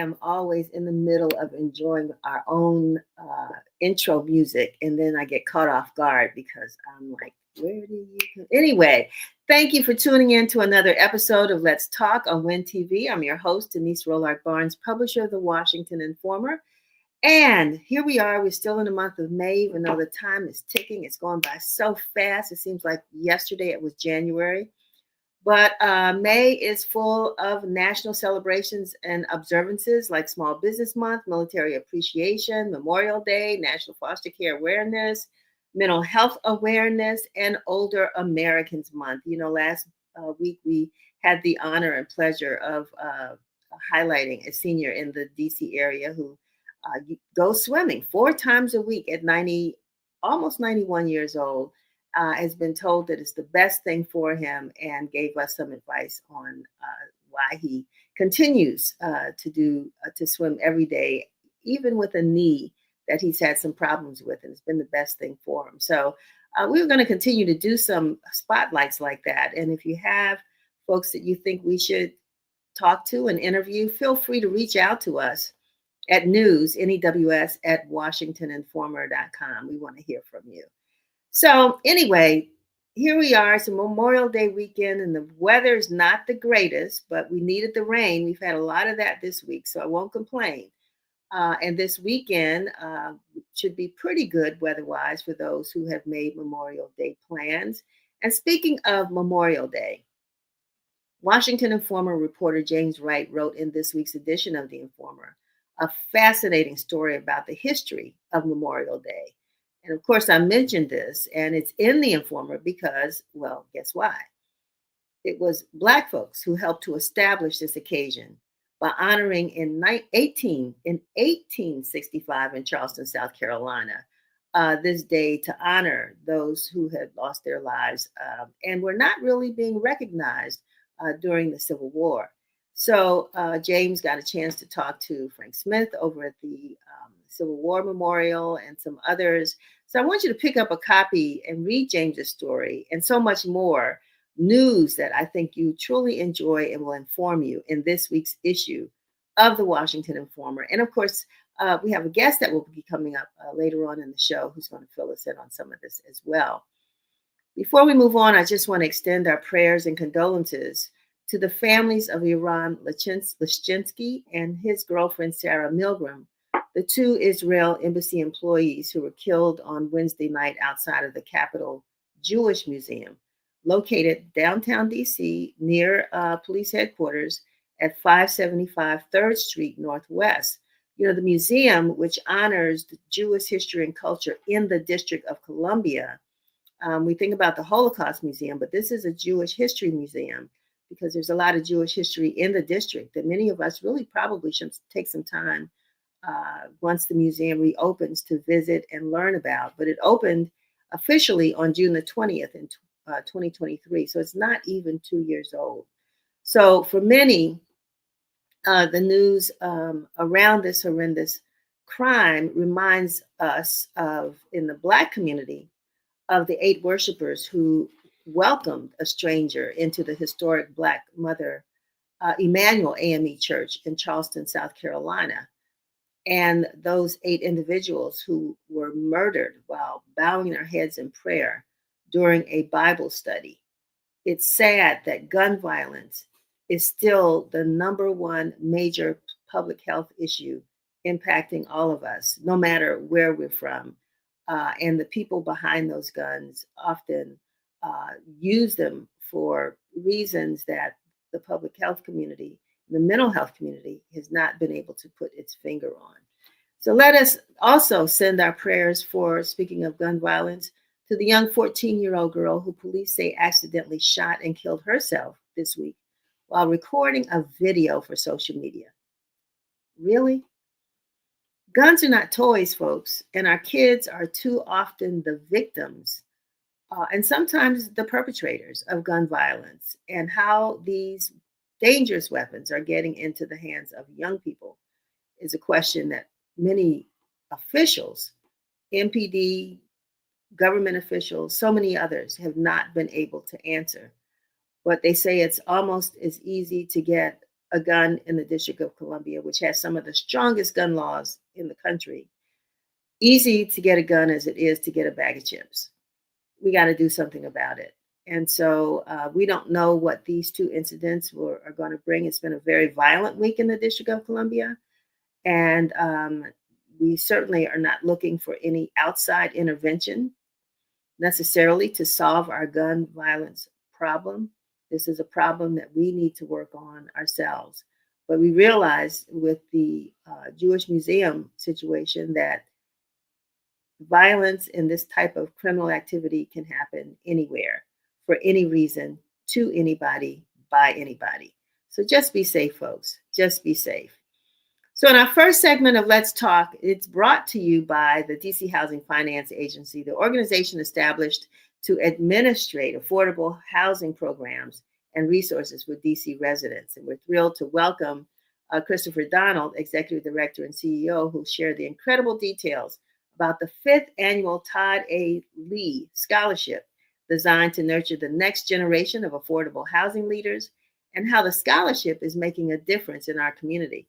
am always in the middle of enjoying our own intro music, and then I get caught off guard because I'm like, where do you go? Anyway, thank you for tuning in to another episode of Let's Talk on WIN TV. I'm your host, Denise Rollard Barnes, publisher of the Washington Informer. And here we are. We're still in the month of May, even though the time is ticking. It's going by so fast. It seems like yesterday it was January. But May is full of national celebrations and observances like Small Business Month, Military Appreciation, Memorial Day, National Foster Care Awareness, Mental Health Awareness, and Older Americans Month. You know, last week we had the honor and pleasure of highlighting a senior in the DC area who goes swimming 4 times a week at almost 91 years old. Has been told that it's the best thing for him and gave us some advice on why he continues to swim every day, even with a knee that he's had some problems with, and it's been the best thing for him. So we're going to continue to do some spotlights like that. And if you have folks that you think we should talk to and interview, feel free to reach out to us at news, at washingtoninformer.com. We want to hear from you. So anyway, here we are. It's a Memorial Day weekend, and the weather's not the greatest, but we needed the rain. We've had a lot of that this week, so I won't complain. And this weekend should be pretty good weather-wise for those who have made Memorial Day plans. And speaking of Memorial Day, Washington Informer reporter James Wright wrote in this week's edition of the Informer a fascinating story about the history of Memorial Day. And of course, I mentioned this, and it's in the Informer because, well, guess why? It was Black folks who helped to establish this occasion by honoring in 1865 in Charleston, South Carolina, this day to honor those who had lost their lives and were not really being recognized during the Civil War. So James got a chance to talk to Frank Smith over at the Civil War Memorial and some others. So I want you to pick up a copy and read James's story and so much more news that I think you truly enjoy and will inform you in this week's issue of the Washington Informer. And of course, we have a guest that will be coming up later on in the show who's going to fill us in on some of this as well. Before we move on, I just want to extend our prayers and condolences to the families of Iran Lashchinsky and his girlfriend, Sarah Milgram, the 2 Israel embassy employees who were killed on Wednesday night outside of the Capitol Jewish Museum, located downtown DC near police headquarters at 575 3rd Street Northwest. You know, the museum, which honors the Jewish history and culture in the District of Columbia. We think about the Holocaust Museum, but this is a Jewish history museum because there's a lot of Jewish history in the district that many of us really probably should take some time once the museum reopens to visit and learn about. But it opened officially on June the 20th in 2023, so it's not even 2 years old. So for many, the news around this horrendous crime reminds us of, in the Black community, of the 8 worshipers who welcomed a stranger into the historic Black Mother Emanuel AME Church in Charleston, South Carolina. And those 8 individuals who were murdered while bowing their heads in prayer during a Bible study. It's sad that gun violence is still the #1 major public health issue impacting all of us, no matter where we're from. And the people behind those guns often use them for reasons that the public health community, the mental health community, has not been able to put its finger on. So let us also send our prayers for, speaking of gun violence, to the young 14-year-old girl who police say accidentally shot and killed herself this week while recording a video for social media. Really? Guns are not toys, folks, and our kids are too often the victims and sometimes the perpetrators of gun violence, and how these dangerous weapons are getting into the hands of young people is a question that many officials, MPD, government officials, so many others have not been able to answer. But they say it's almost as easy to get a gun in the District of Columbia, which has some of the strongest gun laws in the country, easy to get a gun as it is to get a bag of chips. We got to do something about it. And so we don't know what these two incidents are going to bring. It's been a very violent week in the District of Columbia. And we certainly are not looking for any outside intervention necessarily to solve our gun violence problem. This is a problem that we need to work on ourselves. But we realize with the Jewish Museum situation that violence in this type of criminal activity can happen anywhere, for any reason, to anybody, by anybody. So just be safe, folks. Just be safe. So in our first segment of Let's Talk, it's brought to you by the DC Housing Finance Agency, the organization established to administrate affordable housing programs and resources for DC residents. And we're thrilled to welcome Christopher Donald, Executive Director and CEO, who shared the incredible details about the Fifth Annual Todd A. Lee Scholarship, designed to nurture the next generation of affordable housing leaders, and how the scholarship is making a difference in our community.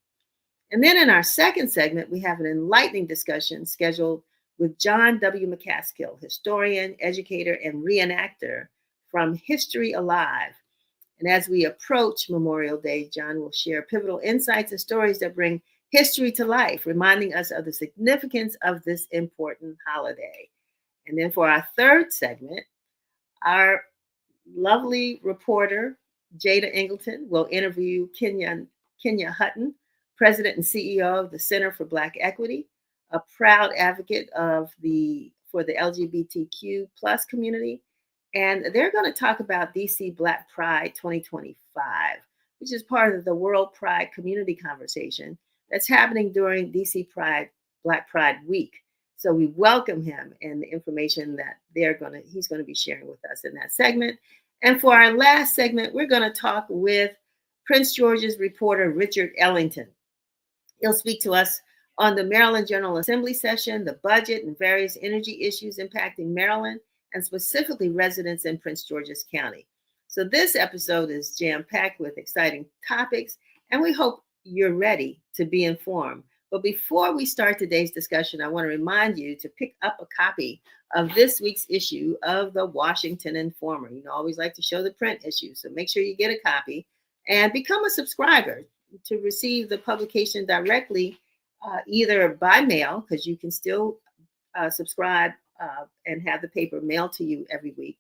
And then in our second segment, we have an enlightening discussion scheduled with John W. McCaskill, historian, educator, and reenactor from History Alive. And as we approach Memorial Day, John will share pivotal insights and stories that bring history to life, reminding us of the significance of this important holiday. And then for our third segment, our lovely reporter, Jada Ingleton, will interview Kenya Hutton, President and CEO of the Center for Black Equity, a proud advocate for the LGBTQ plus community. And they're going to talk about DC Black Pride 2025, which is part of the World Pride community conversation that's happening during DC Black Pride Week. So we welcome him and the information that he's going to be sharing with us in that segment. And for our last segment, we're going to talk with Prince George's reporter Richard Ellington. He'll speak to us on the Maryland General Assembly session, the budget, and various energy issues impacting Maryland, and specifically residents in Prince George's County. So this episode is jam-packed with exciting topics, and we hope you're ready to be informed. But before we start today's discussion, I want to remind you to pick up a copy of this week's issue of the Washington Informer. You know, I always like to show the print issue, so make sure you get a copy and become a subscriber to receive the publication directly, either by mail, because you can still subscribe and have the paper mailed to you every week,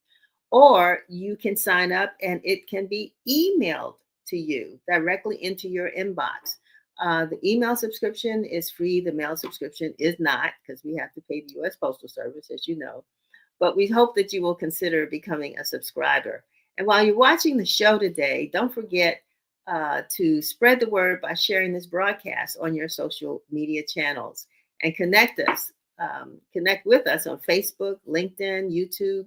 or you can sign up and it can be emailed to you directly into your inbox. The email subscription is free. The mail subscription is not, because we have to pay the U.S. Postal Service, as you know. But we hope that you will consider becoming a subscriber. And while you're watching the show today, don't forget to spread the word by sharing this broadcast on your social media channels, and connect with us on Facebook, LinkedIn, YouTube,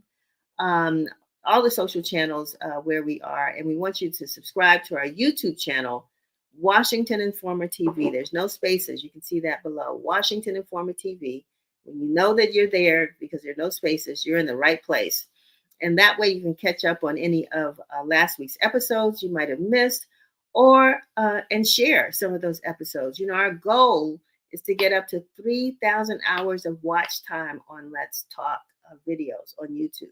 all the social channels where we are. And we want you to subscribe to our YouTube channel, Washington Informer TV. There's no spaces. You can see that below, Washington Informer TV. When you know that you're there because there are no spaces, you're in the right place. And that way you can catch up on any of last week's episodes you might have missed, or and share some of those episodes. You know, our goal is to get up to 3,000 hours of watch time on Let's Talk videos on YouTube.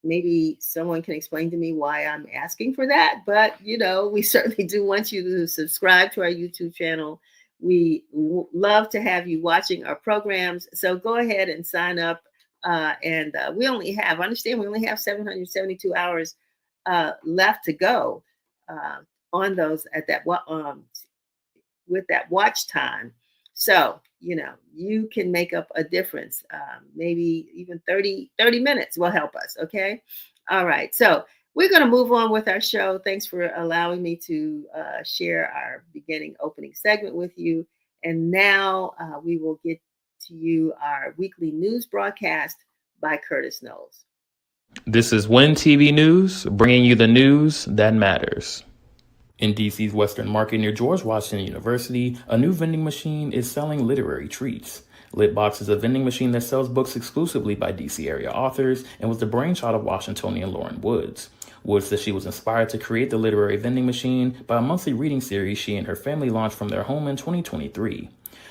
Maybe someone can explain to me why I'm asking for that, but you know, we certainly do want you to subscribe to our YouTube channel. We love to have you watching our programs, so go ahead and sign up. And we only have 772 hours left to go on those at that with that watch time. So, you know, you can make up a difference. Maybe even 30 minutes will help us. Okay. All right. So we're going to move on with our show. Thanks for allowing me to share our opening segment with you. And now we will get to you our weekly news broadcast by Curtis Knowles. This is Win TV News, bringing you the news that matters. In DC's Western Market near George Washington University, a new vending machine is selling literary treats. Litbox is a vending machine that sells books exclusively by DC area authors and was the brainchild of Washingtonian Lauren Woods. Wood says she was inspired to create the literary vending machine by a monthly reading series she and her family launched from their home in 2023.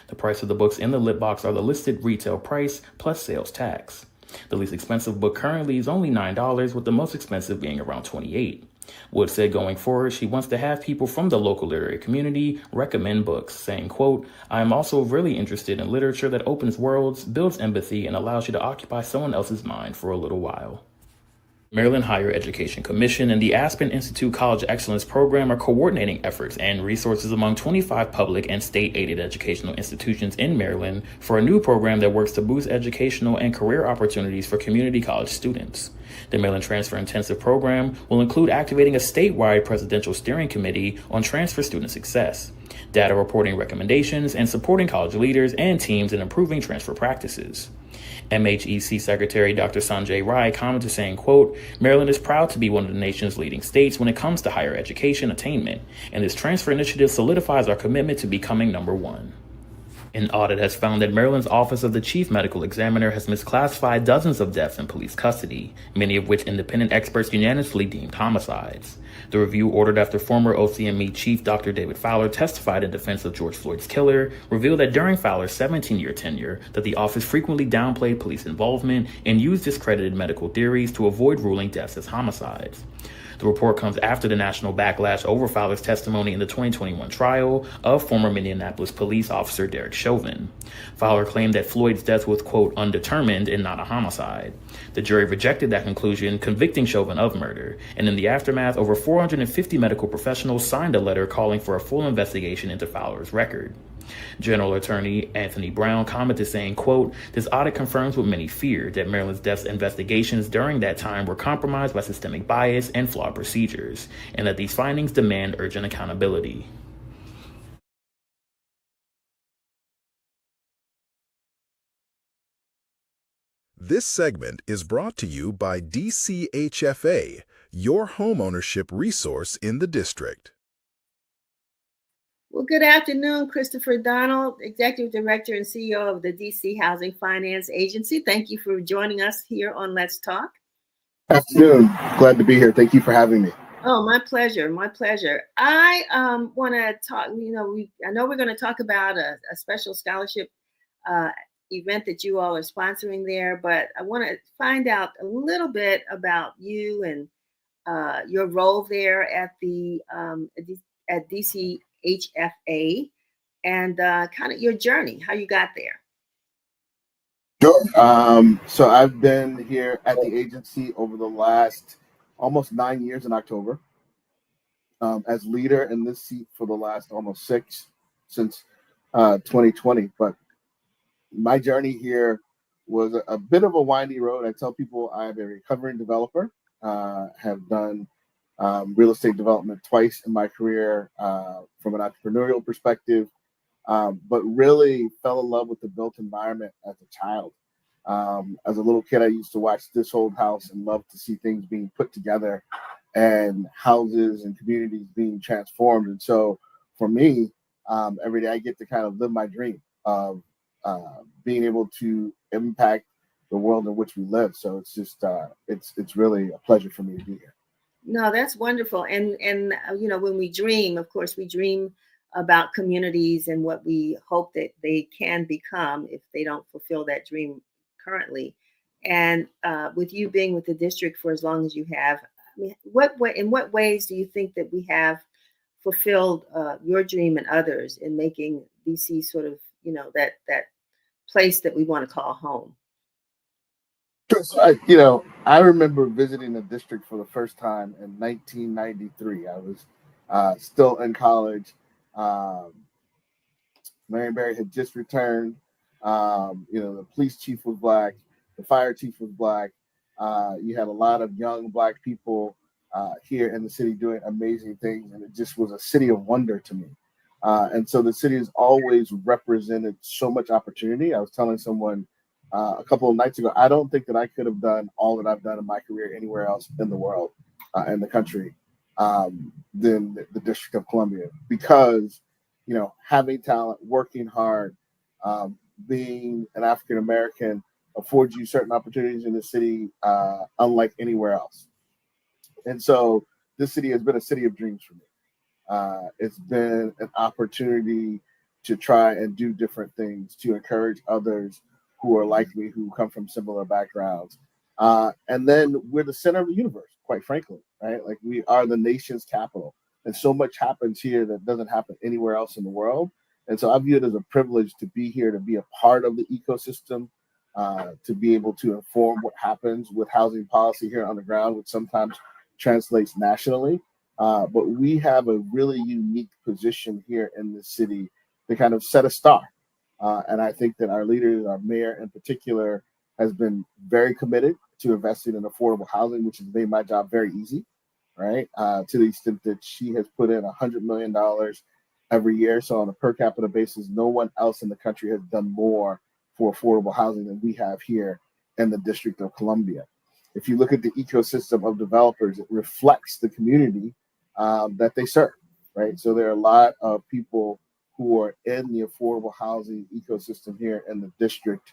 The price of the books in the lit box are the listed retail price plus sales tax. The least expensive book currently is only $9, with the most expensive being around $28. Wood said going forward, she wants to have people from the local literary community recommend books, saying, quote, "I am also really interested in literature that opens worlds, builds empathy, and allows you to occupy someone else's mind for a little while." Maryland Higher Education Commission and the Aspen Institute College Excellence Program are coordinating efforts and resources among 25 public and state-aided educational institutions in Maryland for a new program that works to boost educational and career opportunities for community college students. The Maryland Transfer Intensive Program will include activating a statewide presidential steering committee on transfer student success, data reporting recommendations, and supporting college leaders and teams in improving transfer practices. MHEC Secretary Dr. Sanjay Rai commented saying, quote, "Maryland is proud to be one of the nation's leading states when it comes to higher education attainment, and this transfer initiative solidifies our commitment to becoming number one." An audit has found that Maryland's Office of the Chief Medical Examiner has misclassified dozens of deaths in police custody, many of which independent experts unanimously deemed homicides. The review, ordered after former OCME Chief Dr. David Fowler testified in defense of George Floyd's killer, revealed that during Fowler's 17-year tenure, that the office frequently downplayed police involvement and used discredited medical theories to avoid ruling deaths as homicides. The report comes after the national backlash over Fowler's testimony in the 2021 trial of former Minneapolis police officer Derek Chauvin. Fowler claimed that Floyd's death was, quote, "undetermined and not a homicide." The jury rejected that conclusion, convicting Chauvin of murder, and in the aftermath, over 450 medical professionals signed a letter calling for a full investigation into Fowler's record. General Attorney Anthony Brown commented saying, quote, "This audit confirms what many feared, that Maryland's death investigations during that time were compromised by systemic bias and flawed procedures, and that these findings demand urgent accountability." This segment is brought to you by DCHFA, your homeownership resource in the district. Well, good afternoon, Christopher Donald, Executive Director and CEO of the DC Housing Finance Agency. Thank you for joining us here on Let's Talk. Afternoon. Glad to be here. Thank you for having me. Oh, my pleasure. My pleasure. I want to talk, I know we're going to talk about a special scholarship event that you all are sponsoring there, but I want to find out a little bit about you and your role there at the at DCHFA and kind of your journey, how you got there. Sure. So I've been here at the agency over the last almost 9 years in October, as leader in this seat for the last almost 6 since 2020. But my journey here was a bit of a windy road. I tell people I'm a recovering developer, have done real estate development twice in my career from an entrepreneurial perspective, but really fell in love with the built environment as a child. As a little kid, I used to watch This Old House and love to see things being put together and houses and communities being transformed. And so for me, every day I get to kind of live my dream of being able to impact the world in which we live. So it's just, it's really a pleasure for me to be here. No, that's wonderful. And when we dream, of course, we dream about communities and what we hope that they can become if they don't fulfill that dream currently. And with you being with the district for as long as you have, I mean, in what ways do you think that we have fulfilled your dream and others in making DC sort of, that place that we want to call home? So I remember visiting the district for the first time in 1993. I was still in college. Marion Barry had just returned. The police chief was Black. The fire chief was Black. You had a lot of young Black people here in the city doing amazing things. And it just was a city of wonder to me. And so the city has always represented so much opportunity. I was telling someone a couple of nights ago, I don't think that I could have done all that I've done in my career anywhere else in the world, in the country, than the District of Columbia, because, having talent, working hard, being an African American affords you certain opportunities in the city, unlike anywhere else. And so this city has been a city of dreams for me. It's been an opportunity to try and do different things, to encourage others who are like me, who come from similar backgrounds. And then we're the center of the universe, quite frankly, right? Like, we are the nation's capital. And so much happens here that doesn't happen anywhere else in the world. And so I view it as a privilege to be here, to be a part of the ecosystem, to be able to inform what happens with housing policy here on the ground, which sometimes translates nationally. But we have a really unique position here in the city to kind of set a star. And I think that our leaders, our mayor in particular, has been very committed to investing in affordable housing, which has made my job very easy, right? To the extent that she has put in $100 million every year. So on a per capita basis, no one else in the country has done more for affordable housing than we have here in the District of Columbia. If you look at the ecosystem of developers, it reflects the community that they serve, right? So there are a lot of people who are in the affordable housing ecosystem here in the district.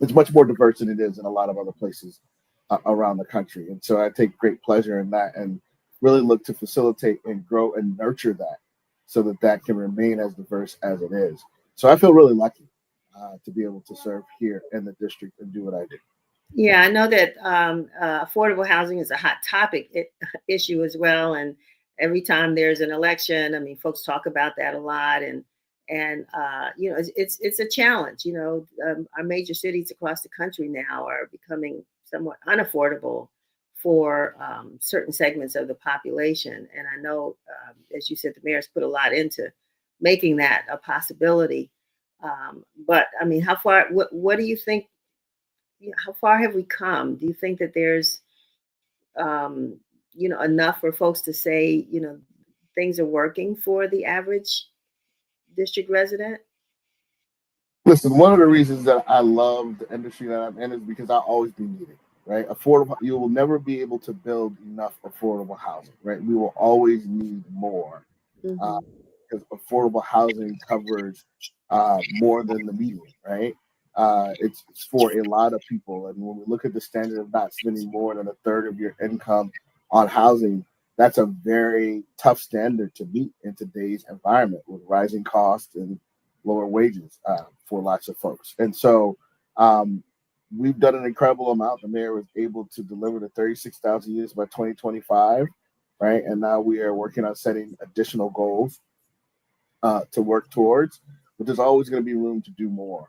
It's much more diverse than it is in a lot of other places around the country. And so I take great pleasure in that and really look to facilitate and grow and nurture that so that that can remain as diverse as it is. So I feel really lucky to be able to serve here in the district and do what I do. Yeah, I know that affordable housing is a hot topic issue as well. And every time there's an election, I mean, folks talk about that a lot. And you know, it's a challenge. You know, our major cities across the country now are becoming somewhat unaffordable for certain segments of the population. And I know, as you said, the mayor's put a lot into making that a possibility. But I mean, how far? What do you think? How far have we come? Do you think that there's, you know, enough for folks to say, you know, things are working for the average district resident? Listen, one of the reasons that I love the industry that I'm in is because I'll always be needed, right? Affordable, you will never be able to build enough affordable housing, right? We will always need more because affordable housing covers more than the median, right? It's for a lot of people. And when we look at the standard of not spending more than a third of your income on housing, that's a very tough standard to meet in today's environment with rising costs and lower wages for lots of folks. And so we've done an incredible amount. The mayor was able to deliver the 36,000 units by 2025, right? And now we are working on setting additional goals to work towards, but there's always going to be room to do more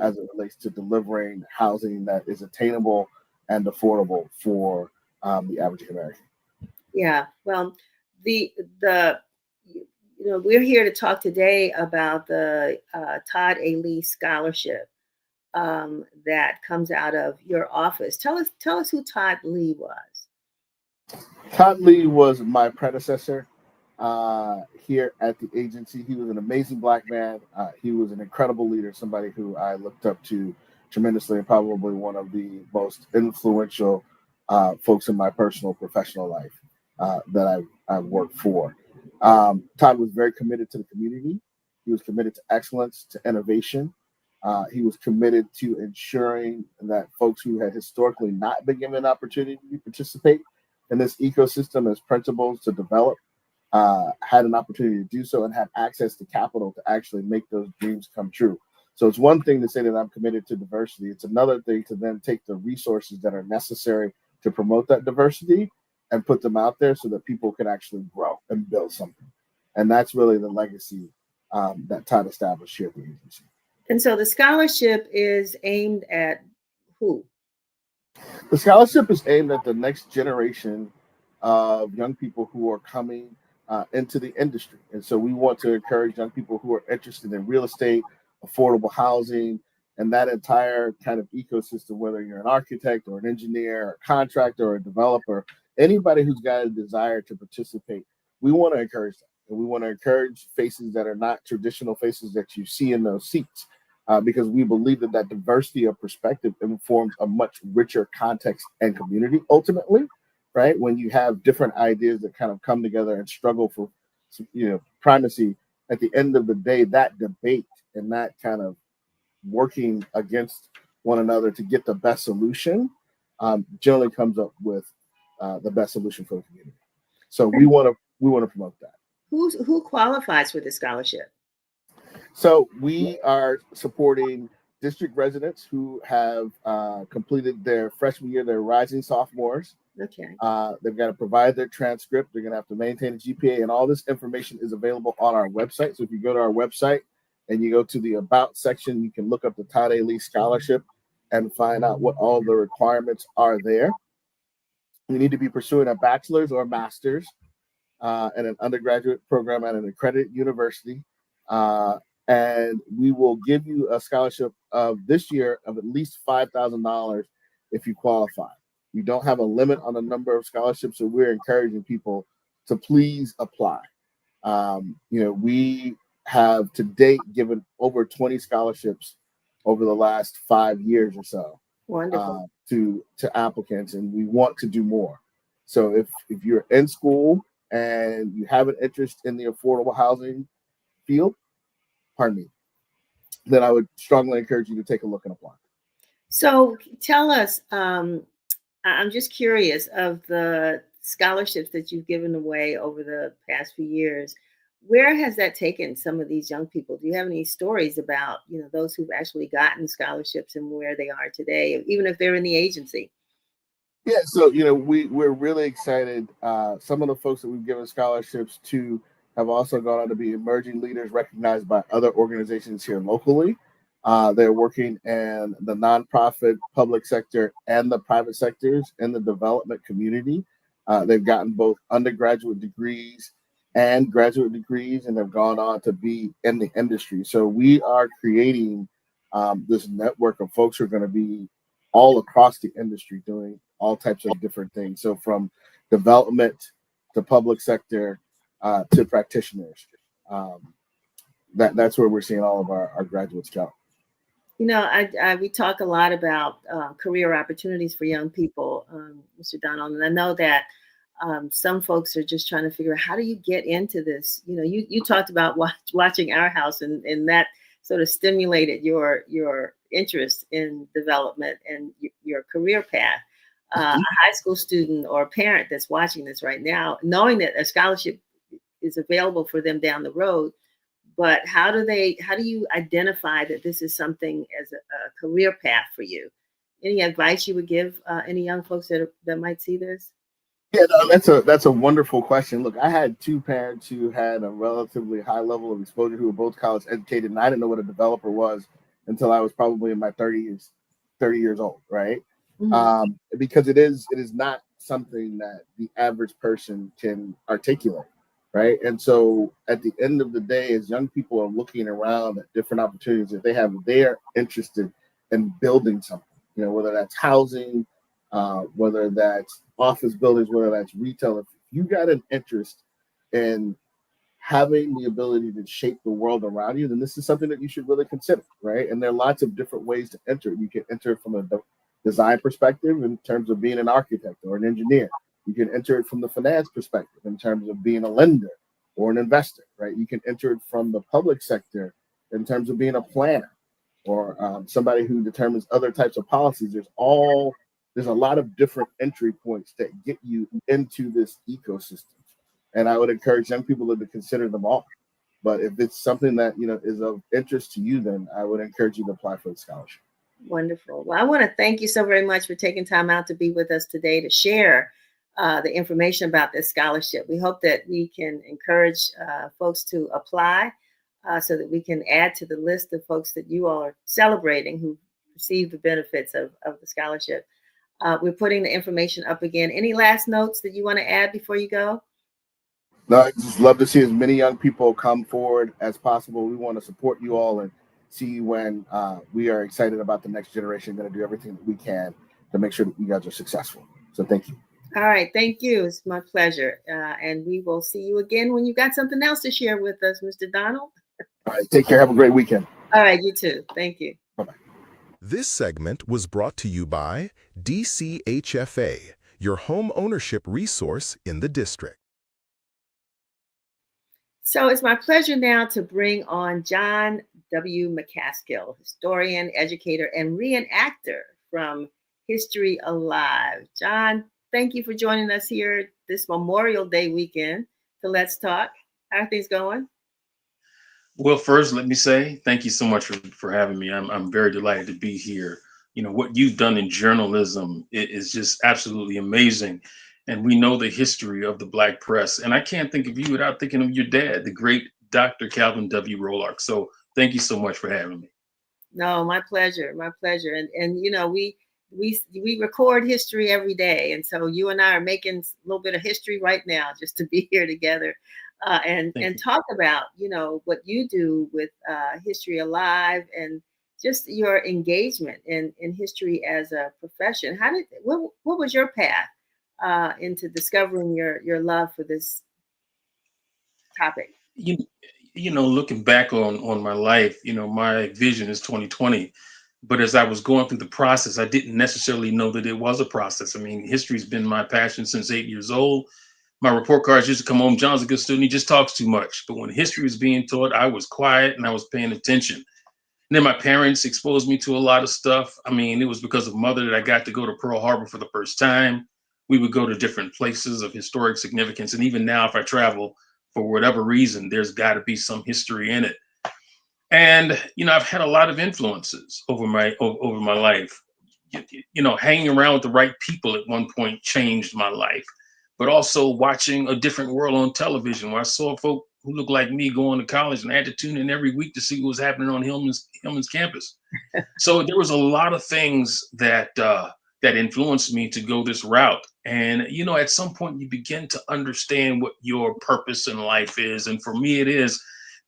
as it relates to delivering housing that is attainable and affordable for the average American. Yeah, well, the you know, we're here to talk today about the Todd A. Scholarship that comes out of your office. Tell us who Todd Lee was. Todd Lee was my predecessor here at the agency. He was an amazing Black man. He was an incredible leader, somebody who I looked up to tremendously, and probably one of the most influential folks in my personal professional life that I've worked for. Todd was very committed to the community. He was committed to excellence, to innovation. He was committed to ensuring that folks who had historically not been given an opportunity to participate in this ecosystem as principals to develop had an opportunity to do so and had access to capital to actually make those dreams come true. So it's one thing to say that I'm committed to diversity. It's another thing to then take the resources that are necessary to promote that diversity and put them out there so that people can actually grow and build something. And that's really the legacy that Todd established here at the agency. And so the scholarship is aimed at who? The scholarship is aimed at the next generation of young people who are coming into the industry. And so we want to encourage young people who are interested in real estate, affordable housing, and that entire kind of ecosystem, whether you're an architect or an engineer, or a contractor or a developer, anybody who's got a desire to participate, we want to encourage them. And we want to encourage faces that are not traditional faces that you see in those seats, because we believe that that diversity of perspective informs a much richer context and community ultimately, right? When you have different ideas that kind of come together and struggle for, primacy, at the end of the day, that debate and that kind of working against one another to get the best solution generally comes up with the best solution for the community. So we want to promote that. Who qualifies for the scholarship? So we are supporting district residents who have completed their freshman year, their rising sophomores. Okay. They've got to provide their transcript. They're going to have to maintain a GPA, and all this information is available on our website. So if you go to our website and you go to the About section, you can look up the Todd A. Scholarship and find out what all the requirements are there. You need to be pursuing a bachelor's or master's and an undergraduate program at an accredited university. And we will give you a scholarship of this year of at least $5,000 if you qualify. We don't have a limit on the number of scholarships, so we're encouraging people to please apply. We have to date given over 20 scholarships over the last 5 years or so. Wonderful. To applicants, and we want to do more. So if you're in school and you have an interest in the affordable housing field, then I would strongly encourage you to take a look and apply. So tell us, I'm just curious, of the scholarships that you've given away over the past few years, where has that taken some of these young people? Do you have any stories about, those who've actually gotten scholarships and where they are today, even if they're in the agency? Yeah, so we're really excited. Some of the folks that we've given scholarships to have also gone on to be emerging leaders recognized by other organizations here locally. They're working in the nonprofit, public sector, and the private sectors in the development community. They've gotten both undergraduate degrees and graduate degrees, and have gone on to be in the industry. So we are creating this network of folks who are going to be all across the industry doing all types of different things. So from development to public sector to practitioners. That's where we're seeing all of our graduates go. We talk a lot about career opportunities for young people, Mr. Donald, and I know that some folks are just trying to figure out, how do you get into this? You talked about watching Our House, and that sort of stimulated your interest in development and your career path. A high school student or a parent that's watching this right now, knowing that a scholarship is available for them down the road, but how do you identify that this is something as a career path for you? Any advice you would give any young folks that might see this? Yeah, no, that's a wonderful question. Look, I had two parents who had a relatively high level of exposure who were both college educated, and I didn't know what a developer was until I was probably in my 30 years old, right? Mm-hmm. Because it is not something that the average person can articulate, right? And so at the end of the day, as young people are looking around at different opportunities that they're interested in building something, whether that's housing, whether that's office buildings, whether that's retail. If you got an interest in having the ability to shape the world around you, then this is something that you should really consider, right? And there are lots of different ways to enter. You can enter it from a design perspective in terms of being an architect or an engineer. You can enter it from the finance perspective in terms of being a lender or an investor, right? You can enter it from the public sector in terms of being a planner or somebody who determines other types of policies. There's a lot of different entry points that get you into this ecosystem. And I would encourage young people to consider them all. But if it's something that, is of interest to you, then I would encourage you to apply for the scholarship. Wonderful. Well, I want to thank you so very much for taking time out to be with us today to share the information about this scholarship. We hope that we can encourage folks to apply so that we can add to the list of folks that you all are celebrating who receive the benefits of the scholarship. We're putting the information up again. Any last notes that you want to add before you go? No, I just love to see as many young people come forward as possible. We want to support you all and see when we are excited about the next generation. Going to do everything that we can to make sure that you guys are successful. So thank you. All right. Thank you. It's my pleasure. And we will see you again when you've got something else to share with us, Mr. Donald. All right. Take care. Have a great weekend. All right. You too. Thank you. Bye-bye. This segment was brought to you by DCHFA, your home ownership resource in the district. So it's my pleasure now to bring on John W. McCaskill, historian, educator, and reenactor from History Alive. John, thank you for joining us here this Memorial Day weekend to Let's Talk. How are things going? Well, first, let me say thank you so much for having me. I'm very delighted to be here. You know, what you've done in journalism is just absolutely amazing. And we know the history of the Black press. And I can't think of you without thinking of your dad, the great Dr. Calvin W. Rolark. So thank you so much for having me. No, my pleasure, my pleasure. And you know, we record history every day, and so you and I are making a little bit of history right now just to be here together, Thank and you. talk about what you do with History Alive and just your engagement in history as a profession. What was your path into discovering your love for this topic? You, looking back on my life, my vision is 2020. But as I was going through the process, I didn't necessarily know that it was a process. I mean, history's been my passion since 8 years old. My report cards used to come home, John's a good student, he just talks too much. But when history was being taught, I was quiet and I was paying attention. And then my parents exposed me to a lot of stuff. I mean, it was because of mother that I got to go to Pearl Harbor for the first time. We would go to different places of historic significance. And even now, if I travel for whatever reason, there's got to be some history in it. And I've had a lot of influences over my life. Hanging around with the right people at one point changed my life, but also watching a different world on television where I saw folk who looked like me going to college and I had to tune in every week to see what was happening on Hillman's campus. So there was a lot of things that influenced me to go this route. And at some point you begin to understand what your purpose in life is. And for me, it is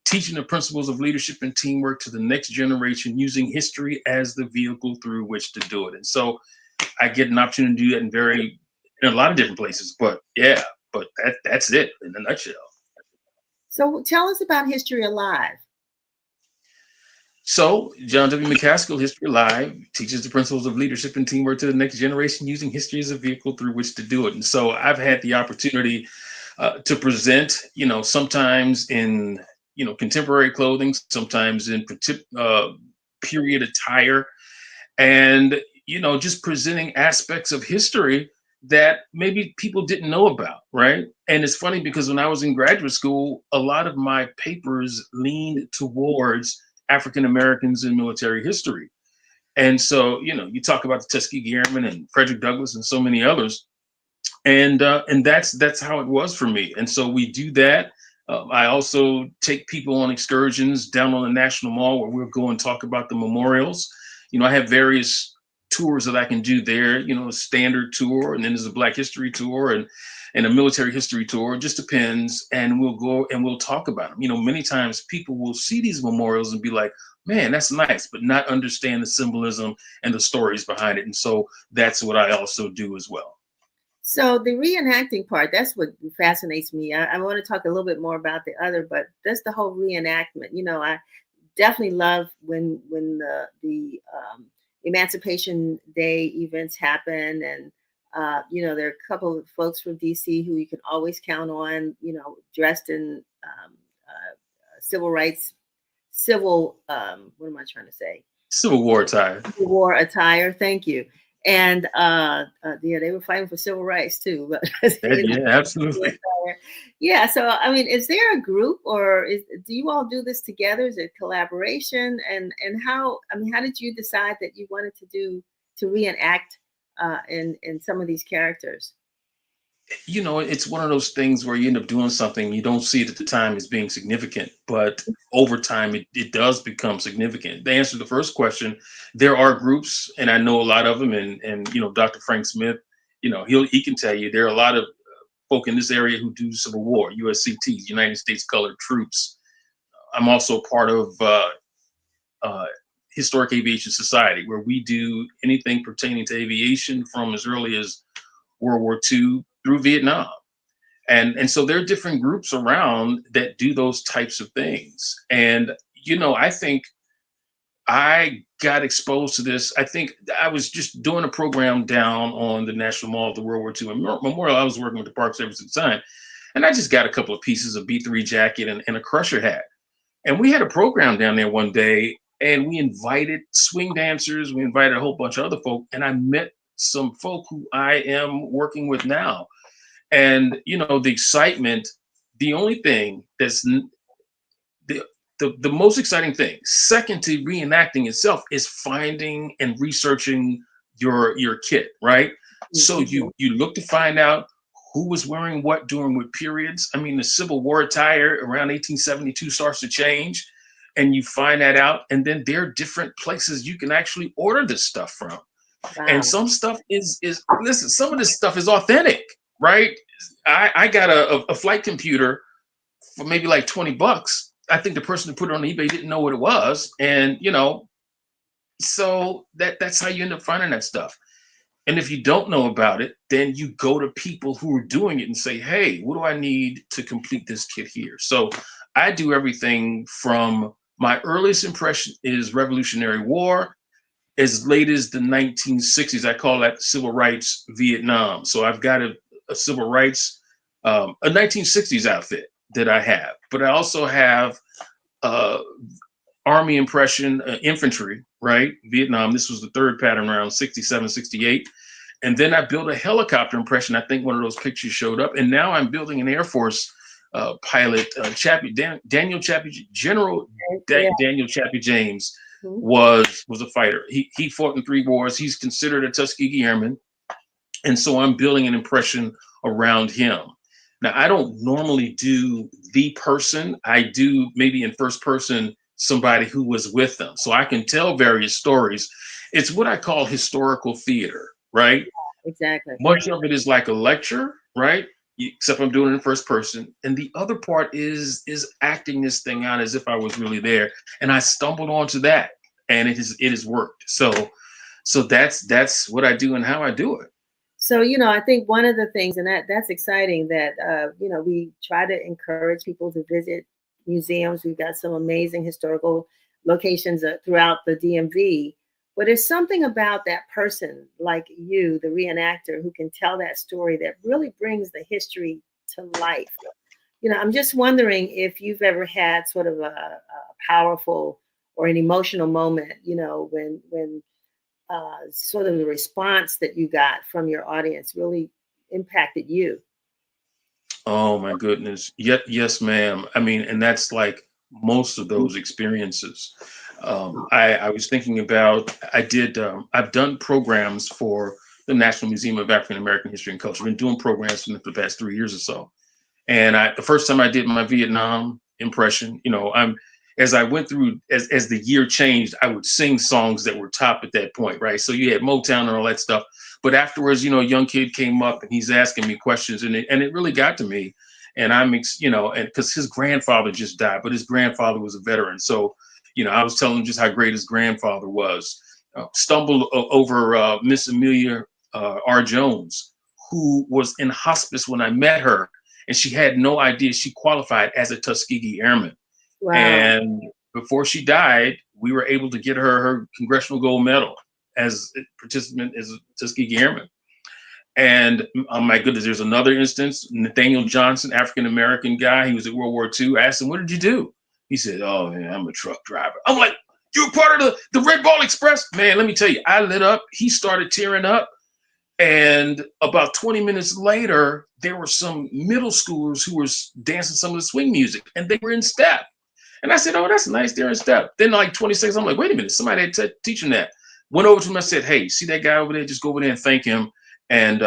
teaching the principles of leadership and teamwork to the next generation using history as the vehicle through which to do it. And so I get an opportunity to do that in a lot of different places. But yeah, that's it in a nutshell. So tell us about History Alive. So John W. McCaskill, History Live, teaches the principles of leadership and teamwork to the next generation using history as a vehicle through which to do it. And so I've had the opportunity to present, sometimes in contemporary clothing, sometimes in period attire, and just presenting aspects of history that maybe people didn't know about, right? And it's funny because when I was in graduate school, a lot of my papers leaned towards African Americans in military history. And so, you talk about the Tuskegee Airmen and Frederick Douglass and so many others, and that's how it was for me. And so we do that. I also take people on excursions down on the National Mall where we'll go and talk about the memorials. I have various tours that I can do there. A standard tour, and then there's a Black History tour and a military history tour. It just depends. And we'll go and we'll talk about them. Many times people will see these memorials and be like, man, that's nice, but not understand the symbolism and the stories behind it. And so that's what I also do as well. So the reenacting part, that's what fascinates me. I want to talk a little bit more about the other, but that's the whole reenactment. I definitely love when the Emancipation Day events happen, and there are a couple of folks from DC who you can always count on, dressed in civil rights, what am I trying to say? Civil War attire. Civil War attire. Thank you. And yeah, they were fighting for civil rights too. But Yeah, absolutely. Yeah. So I mean, is there a group, or do you all do this together? Is it collaboration? And how? I mean, how did you decide that you wanted to reenact in some of these characters? It's one of those things where you end up doing something, you don't see it at the time as being significant, but over time it does become significant. To answer the first question, there are groups, and I know a lot of them, and Dr. Frank Smith, he can tell you there are a lot of folk in this area who do Civil War, USCTs, United States Colored Troops. I'm also part of Historic Aviation Society, where we do anything pertaining to aviation from as early as World War II through Vietnam. And so there are different groups around that do those types of things. And, I think I got exposed to this. I think I was just doing a program down on the National Mall of the World War II Memorial. I was working with the Park Service at the time. And I just got a couple of pieces of B-3 jacket and a Crusher hat. And we had a program down there one day, and we invited swing dancers. We invited a whole bunch of other folk. And I met some folk who I am working with now. And, you know, the excitement, the only thing that's the most exciting thing, second to reenacting itself, is finding and researching your kit, right? So Mhm. you look to find out who was wearing what during what periods. I mean, the Civil War attire around 1872 starts to change, and you find that out. And then there are different places you can actually order this stuff from. And Wow. some stuff is listen, some of this stuff is authentic, right? I got a flight computer for maybe like $20. I think the person who put it on eBay didn't know what it was. And you know, so that's how you end up finding that stuff. And if you don't know about it, then you go to people who are doing it and say, hey, what do I need to complete this kit here? So I do everything from my earliest impression is Revolutionary War, as late as the 1960s. I call that civil rights Vietnam. So I've got a civil rights, a 1960s outfit that I have, but I also have uh, Army impression, infantry, right? Vietnam. This was the third pattern around 67, 68. And then I built a helicopter impression. I think one of those pictures showed up. And now I'm building an Air Force pilot, Daniel Chappie, General Yeah. Daniel Chappie James Mhm. was a fighter. He fought in 3 wars. He's considered a Tuskegee Airman. And so I'm building an impression around him. Now, I don't normally do the person. I do maybe in first person somebody who was with them. So I can tell various stories. It's what I call historical theater, right? Exactly. Much of it is like a lecture, right? Except I'm doing it in first person. And the other part is acting this thing out as if I was really there. And I stumbled onto that, and it has worked. So that's what I do and how I do it. So, you know, I think one of the things, and that's exciting, that you know, we try to encourage people to visit museums. We've got some amazing historical locations throughout the DMV. But there's something about that person like you, the reenactor, who can tell that story that really brings the history to life. You know, I'm just wondering if you've ever had sort of a powerful or an emotional moment, you know, when sort of the response that you got from your audience really impacted you. Oh my goodness. Yes, ma'am. I mean, and that's like most of those experiences. I was thinking about, I've done programs for the National Museum of African American History and Culture. I've been doing programs for the past 3 years or so. And the first time I did my Vietnam impression, you know, as I went through, as the year changed, I would sing songs that were top at that point, right? So you had Motown and all that stuff. But afterwards, you know, a young kid came up and he's asking me questions, and it really got to me. And you know, and because his grandfather just died, but his grandfather was a veteran. So, you know, I was telling him just how great his grandfather was. Stumbled over Miss Amelia R. Jones, who was in hospice when I met her, and she had no idea she qualified as a Tuskegee Airman. Wow. And before she died, we were able to get her Congressional Gold Medal as a participant as a Tuskegee Airman. And oh my goodness, there's another instance. Nathaniel Johnson, African American guy, he was at World War II. I asked him, "What did you do?" He said, "Oh man, I'm a truck driver." I'm like, "You were part of the Red Ball Express?" Man, let me tell you, I lit up. He started tearing up. And about 20 minutes later, there were some middle schoolers who were dancing some of the swing music, and they were in step. And I said, "Oh, that's nice. They're in step." Then, like 26, I'm like, "Wait a minute, somebody had teaching that." Went over to him. I said, "Hey, see that guy over there? Just go over there and thank him, and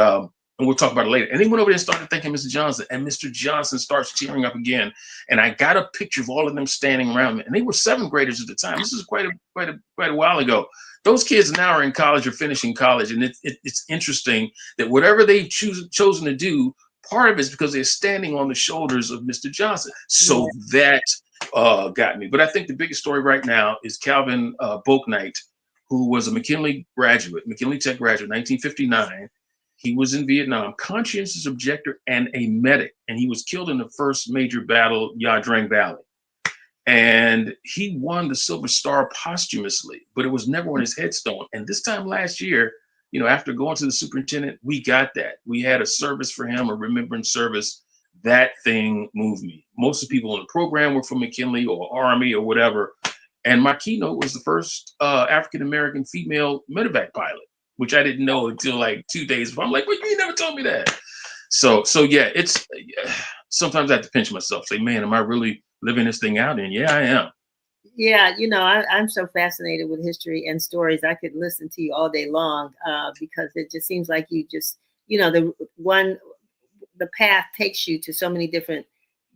we'll talk about it later." And he went over there and started thanking Mr. Johnson, and Mr. Johnson starts tearing up again. And I got a picture of all of them standing around me, and they were 7th graders at the time. This is quite a while ago. Those kids now are in college or finishing college, and it's interesting that whatever they've chosen to do, part of it is because they're standing on the shoulders of Mr. Johnson. Yeah. So that got me. But I think the biggest story right now is Calvin Bouknight, who was a McKinley Tech graduate, 1959. He was in Vietnam, conscientious objector and a medic, and he was killed in the first major battle, Ya Drang Valley. And he won the Silver Star posthumously, but it was never on his headstone. And this time last year, you know, after going to the superintendent, we got that. We had a service for him, a remembrance service. That thing moved me. Most of the people in the program were from McKinley or Army or whatever. And my keynote was the first African-American female medevac pilot. which I didn't know until like 2 days before. I'm like, well, you never told me that. So yeah, it's sometimes I have to pinch myself, say, man, am I really living this thing out? And yeah, I am. Yeah, I'm so fascinated with history and stories. I could listen to you all day long because it just seems like you just, the path takes you to so many different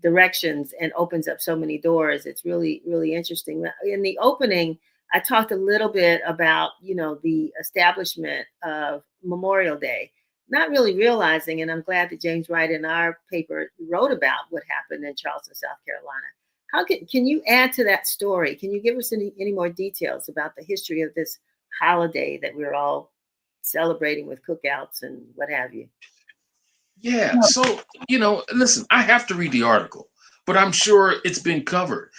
directions and opens up so many doors. It's really, really interesting. In the opening, I talked a little bit about, the establishment of Memorial Day, not really realizing, and I'm glad that James Wright in our paper wrote about what happened in Charleston, South Carolina. How can you add to that story? Can you give us any more details about the history of this holiday that we're all celebrating with cookouts and what have you? Yeah. So, listen, I have to read the article, but I'm sure it's been covered.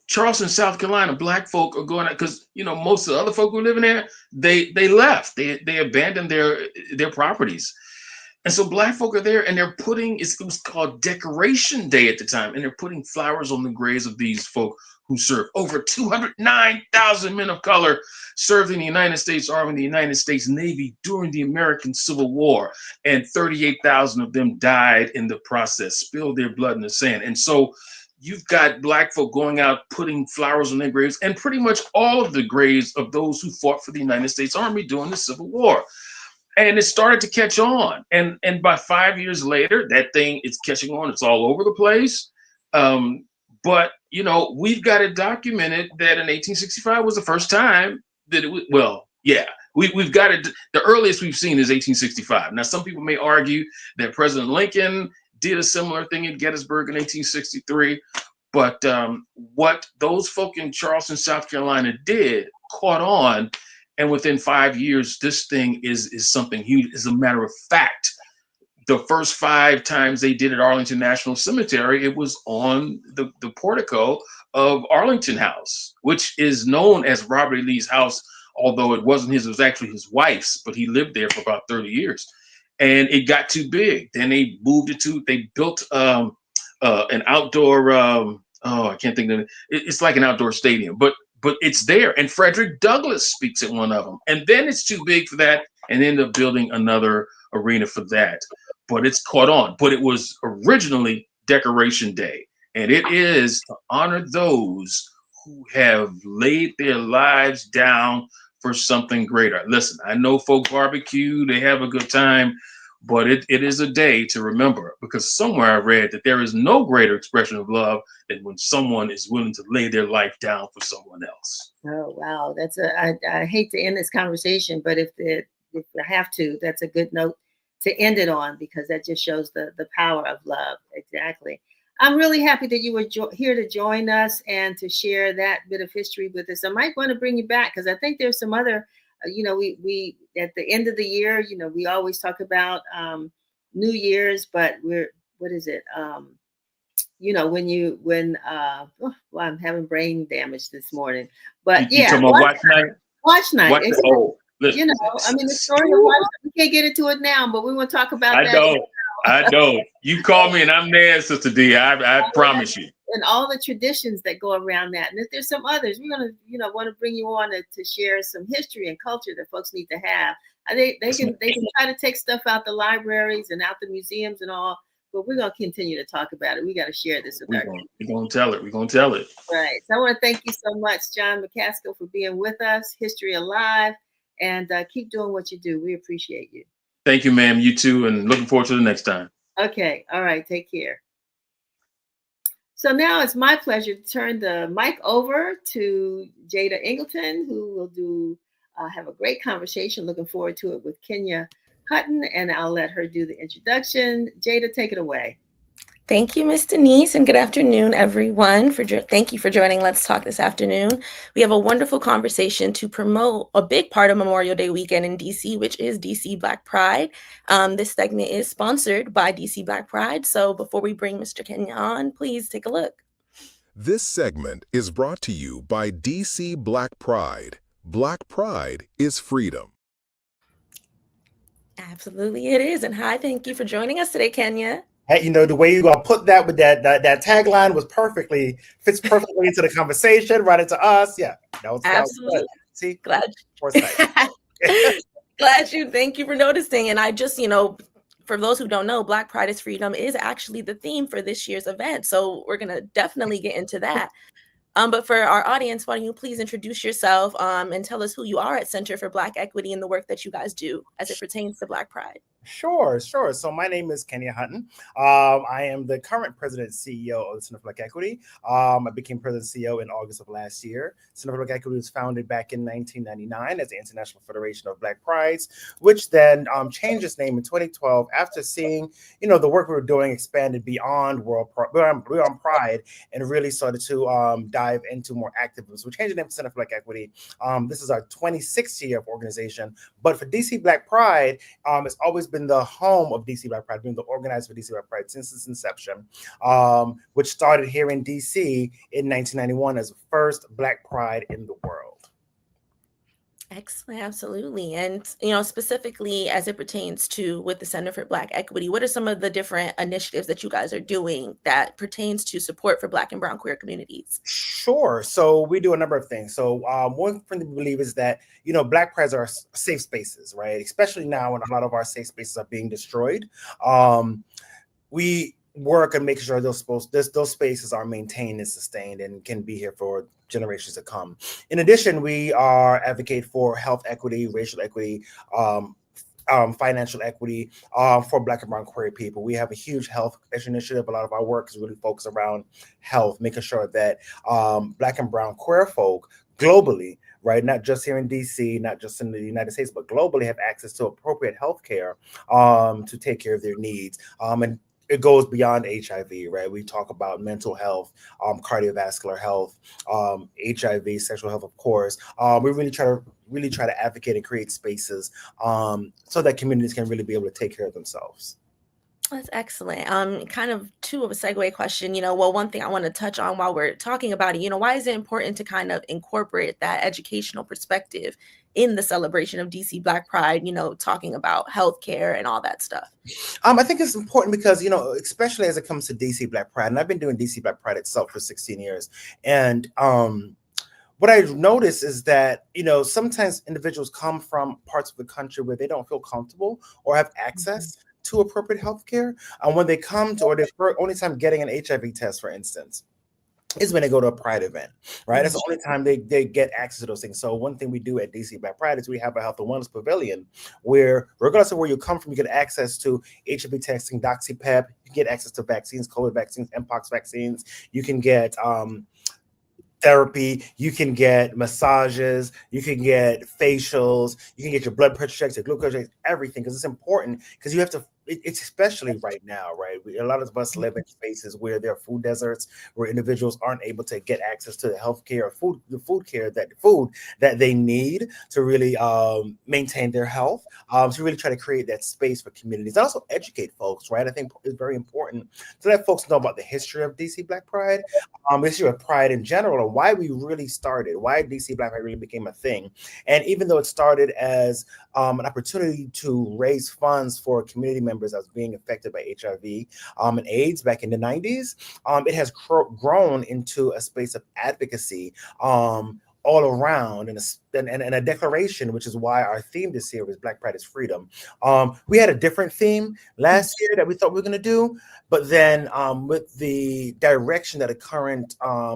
Charleston, South Carolina, Black folk are going out because, most of the other folk who live in there, they left. They abandoned their properties. And so Black folk are there and they're putting, it was called Decoration Day at the time, and they're putting flowers on the graves of these folk who served. Over 209,000 men of color served in the United States Army and the United States Navy during the American Civil War, and 38,000 of them died in the process, spilled their blood in the sand. And so you've got Black folk going out, putting flowers on their graves, and pretty much all of the graves of those who fought for the United States Army during the Civil War. And it started to catch on. And by 5 years later, that thing is catching on. It's all over the place. But, we've got it documented that in 1865 was the first time that it was, we've got it. The earliest we've seen is 1865. Now, some people may argue that President Lincoln did a similar thing in Gettysburg in 1863. But what those folk in Charleston, South Carolina did caught on. And within 5 years, this thing is something huge. As a matter of fact, the first 5 times they did at Arlington National Cemetery, it was on the portico of Arlington House, which is known as Robert E. Lee's house, although it wasn't his, it was actually his wife's, but he lived there for about 30 years. And it got too big. Then they moved it they built an outdoor, I can't think of it. It's like an outdoor stadium, but it's there. And Frederick Douglass speaks at one of them. And then it's too big for that and end up building another arena for that. But it's caught on. But it was originally Decoration Day. And it is to honor those who have laid their lives down for something greater. Listen, I know folk barbecue, they have a good time, but it is a day to remember, because somewhere I read that there is no greater expression of love than when someone is willing to lay their life down for someone else. Oh, wow. I hate to end this conversation, but if I have to, that's a good note to end it on, because that just shows the power of love. Exactly. I'm really happy that you were here to join us and to share that bit of history with us. I might want to bring you back, because I think there's some other, we at the end of the year, we always talk about New Year's, but what is it? I'm having brain damage this morning, but you talking about watch night? Watch night. Listen, the story of watch, we can't get into it now, but we want to talk about that. I know. You call me and I'm there, Sister D. I promise you. And all the traditions that go around that. And if there's some others, we're going to, want to bring you on to share some history and culture that folks need to have. They can try to take stuff out the libraries and out the museums and all, but we're going to continue to talk about it. We got to share this with our kids. We're going to tell it. We're going to tell it. Right. So I want to thank you so much, John McCaskill, for being with us, History Alive, and keep doing what you do. We appreciate you. Thank you, ma'am. You too. And looking forward to the next time. Okay. All right. Take care. So now it's my pleasure to turn the mic over to Jada Ingleton, who will have a great conversation. Looking forward to it with Kenya Hutton, and I'll let her do the introduction. Jada, take it away. Thank you, Ms. Denise, and good afternoon, everyone. Thank you for joining Let's Talk this afternoon. We have a wonderful conversation to promote a big part of Memorial Day weekend in DC, which is DC Black Pride. This segment is sponsored by DC Black Pride. So before we bring Mr. Kenya on, please take a look. This segment is brought to you by DC Black Pride. Black Pride is freedom. Absolutely it is. And hi, thank you for joining us today, Kenya. Hey, the way you gonna put that with that tagline fits perfectly into the conversation, right into us. Yeah, absolutely. See, glad. Thank you for noticing. And I just, for those who don't know, Black Pride is Freedom is actually the theme for this year's event. So we're going to definitely get into that. But for our audience, why don't you please introduce yourself and tell us who you are at Center for Black Equity and the work that you guys do as it pertains to Black Pride. Sure. So my name is Kenya Hutton. I am the current president and CEO of the Center for Black Equity. I became president and CEO in August of last year. Center for Black Equity was founded back in 1999 as the International Federation of Black Prides, which then changed its name in 2012 after seeing, the work we were doing expanded beyond beyond Pride and really started to dive into more activism. So we changed the name to Center for Black Equity. This is our 26th year of organization, but for DC Black Pride, it's always been the home of DC Black Pride, being the organizer for DC Black Pride since its inception, which started here in DC in 1991 as the first Black Pride in the world. Excellent, absolutely. And, specifically as it pertains to with the Center for Black Equity, what are some of the different initiatives that you guys are doing that pertains to support for Black and Brown queer communities? Sure. So we do a number of things. So one thing we believe is that, Black Prides are safe spaces, right? Especially now when a lot of our safe spaces are being destroyed. We work and make sure those spaces are maintained and sustained and can be here for generations to come. In addition, we are advocate for health equity, racial equity, financial equity for Black and Brown queer people. We have a huge health initiative. A lot of our work is really focused around health, making sure that Black and Brown queer folk globally, right, not just here in DC, not just in the United States, but globally have access to appropriate health care to take care of their needs. And it goes beyond HIV, right? We talk about mental health, cardiovascular health, HIV, sexual health, of course. We really try to advocate and create spaces so that communities can really be able to take care of themselves. That's excellent. Kind of two of a segue question, one thing I want to touch on while we're talking about it, why is it important to kind of incorporate that educational perspective in the celebration of DC Black Pride, talking about healthcare and all that stuff? I think it's important because, especially as it comes to DC Black Pride, and I've been doing DC Black Pride itself for 16 years. And what I've noticed is that, sometimes individuals come from parts of the country where they don't feel comfortable or have access to appropriate health care. When they come to, or their only time getting an HIV test, for instance, is when they go to a Pride event, right? That's the only time they get access to those things. So one thing we do at DC Black Pride is we have a health and wellness pavilion where, regardless of where you come from, you get access to HIV testing, doxypep, you get access to vaccines, COVID vaccines, Mpox vaccines. You can get therapy, you can get massages, you can get facials, you can get your blood pressure checks, your glucose checks, everything, because it's important, because you have to, it's especially right now, right? A lot of us live in spaces where there are food deserts, where individuals aren't able to get access to the healthcare or the food that they need to really maintain their health. So really try to create that space for communities and also educate folks, right? I think it's very important to let folks know about the history of DC Black Pride, the history of Pride in general, and why we really started, why DC Black Pride really became a thing. And even though it started as an opportunity to raise funds for community members that was being affected by HIV and AIDS back in the 90s, it has grown into a space of advocacy all around, and a declaration, which is why our theme this year was Black Pride is Freedom. We had a different theme last year that we thought we were going to do, but then with the direction that the current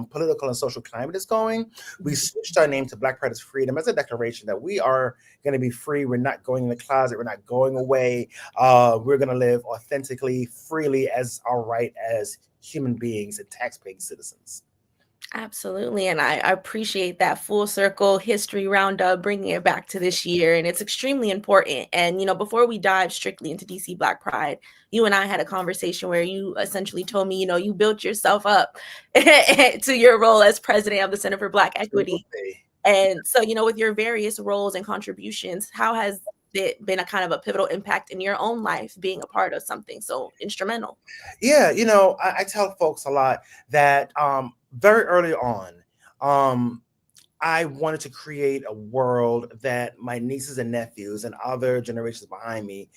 political and social climate is going, we switched our name to Black Pride is Freedom as a declaration that we are going to be free. We're not going in the closet. We're not going away. We're going to live authentically, freely, as our right as human beings and tax-paying citizens. Absolutely. And I appreciate that full circle history roundup, bringing it back to this year. And it's extremely important. And, before we dive strictly into DC Black Pride, you and I had a conversation where you essentially told me, you built yourself up to your role as president of the Center for Black Equity. And so, with your various roles and contributions, how has it been a kind of a pivotal impact in your own life being a part of something so instrumental? Yeah, I tell folks a lot that very early on, I wanted to create a world that my nieces and nephews and other generations behind me,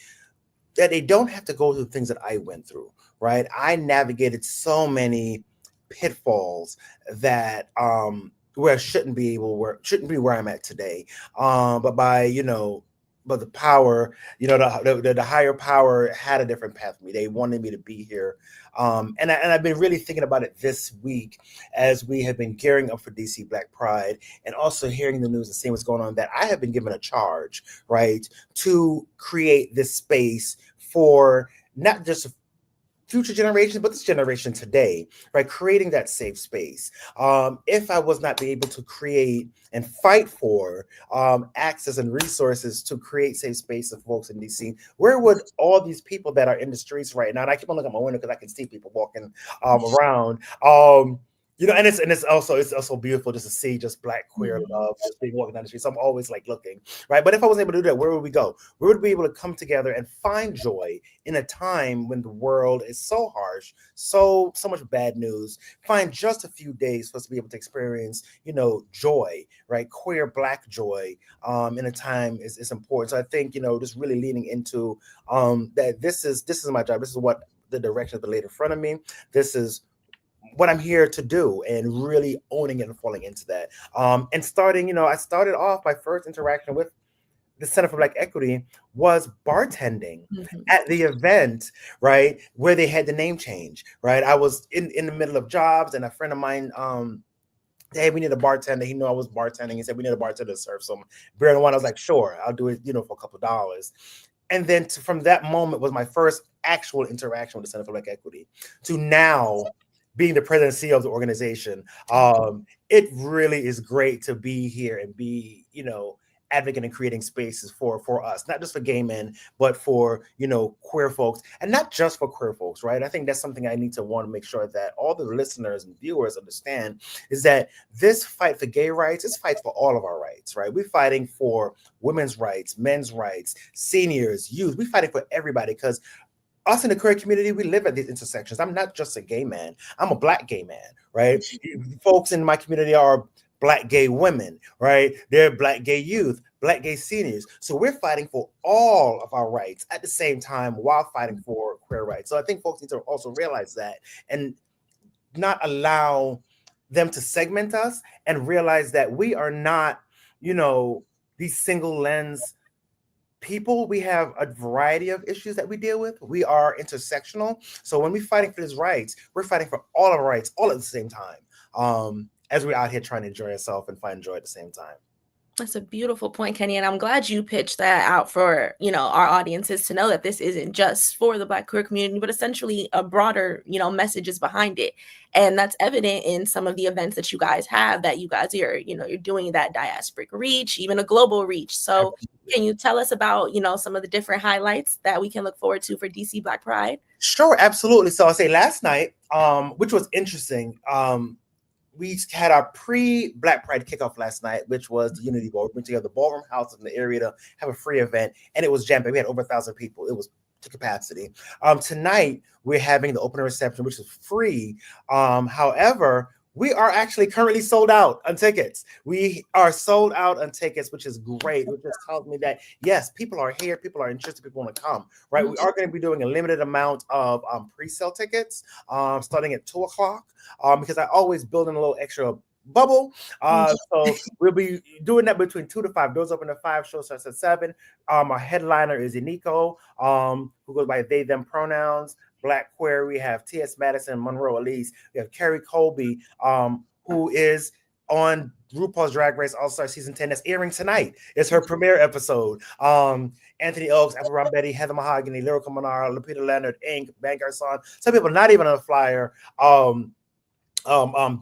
that they don't have to go through things that I went through, right? I navigated so many pitfalls that where I shouldn't be where I'm at today. But by the power, the higher power had a different path for me. They wanted me to be here. And I've been really thinking about it this week as we have been gearing up for DC Black Pride, and also hearing the news and seeing what's going on, that I have been given a charge, right, to create this space for not just future generations, but this generation today, right? Creating that safe space. If I was not able to create and fight for access and resources to create safe space for folks in DC, where would all these people that are in the streets right now, and I keep on looking at my window because I can see people walking around, and it's also beautiful just to see just Black queer love just being walking down the street. So I'm always like looking, right? But if I wasn't able to do that, where would we go? Where would we be able to come together and find joy in a time when the world is so harsh, so much bad news? Find just a few days for us to be able to experience, joy, right? Queer Black joy in a time is important. So I think, just really leaning into that this is my job. This is what the direction of the laid in front of me. This is what I'm here to do, and really owning it and falling into that. And starting, I started off, my first interaction with the Center for Black Equity was bartending at the event, right, where they had the name change, right? I was in the middle of jobs, and a friend of mine, hey, we need a bartender. He knew I was bartending. He said, we need a bartender to serve some beer and wine. I was like, sure, I'll do it, for a couple of dollars. And then from that moment was my first actual interaction with the Center for Black Equity, to now being the president and CEO of the organization. It really is great to be here and be, advocating and creating spaces for us, not just for gay men, but for, queer folks, and not just for queer folks, right? I think that's something I need to want to make sure that all the listeners and viewers understand, is that this fight for gay rights is fight for all of our rights, right? We're fighting for women's rights, men's rights, seniors, youth. We're fighting for everybody, because us in the queer community, we live at these intersections. I'm not just a gay man. I'm a Black gay man, right? Folks in my community are Black gay women, right? They're Black gay youth, Black gay seniors. So we're fighting for all of our rights at the same time while fighting for queer rights. So I think folks need to also realize that, and not allow them to segment us, and realize that we are not, these single lens people. We have a variety of issues that we deal with. We are intersectional. So when we're fighting for these rights, we're fighting for all of our rights all at the same time, as we're out here trying to enjoy ourselves and find joy at the same time. That's a beautiful point, Kenny. And I'm glad you pitched that out for, our audiences to know that this isn't just for the Black queer community, but essentially a broader, message is behind it. And that's evident in some of the events that you guys have, that you guys are, you're doing that diasporic reach, even a global reach. So can you tell us about, some of the different highlights that we can look forward to for DC Black Pride? Sure, absolutely. So I'll say last night, which was interesting, we had our pre-Black Pride kickoff last night, which was the Unity Bowl. We went together the ballroom house in the area to have a free event, and it was jam-packed. We had over 1,000 people. It was to capacity. Tonight, we're having the opening reception, which is free. However, we are actually currently sold out on tickets. We are sold out on tickets, which is great, which just tells me that, yes, people are here, people are interested, people want to come, right? We are going to be doing a limited amount of pre-sale tickets starting at 2 o'clock, because I always build in a little extra bubble. So we'll be doing that between 2 to 5. Doors open at 5, show starts at 7. Our headliner is Iniko, who goes by they, them pronouns. Black queer, we have T.S. Madison, Monroe Elise. We have Carrie Colby, who is on RuPaul's Drag Race All-Star Season 10. That's airing tonight. It's her premiere episode. Anthony Oaks, Apple Ron Betty, Heather Mahogany, Lyrical Monara, Lupita Leonard, Ink, Van Garson. Some people not even on the flyer.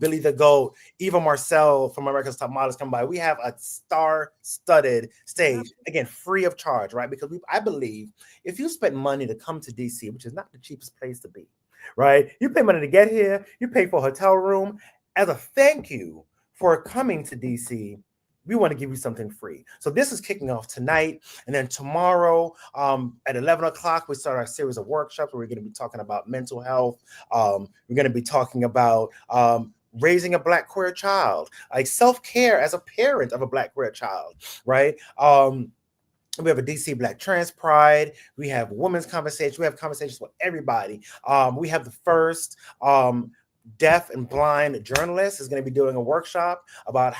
Billy the Goat, Eva Marcel from America's Top Models come by. We have a star-studded stage, again, free of charge, right? Because I believe if you spend money to come to DC, which is not the cheapest place to be, right? You pay money to get here, you pay for a hotel room. As a thank you for coming to DC, we want to give you something free. So this is kicking off tonight. And then tomorrow at 11 o'clock, we start our series of workshops where we're going to be talking about mental health. We're going to be talking about raising a Black queer child, like self-care as a parent of a Black queer child, right? We have a DC Black Trans Pride. We have women's conversations. We have conversations with everybody. We have the first deaf and blind journalist is going to be doing a workshop about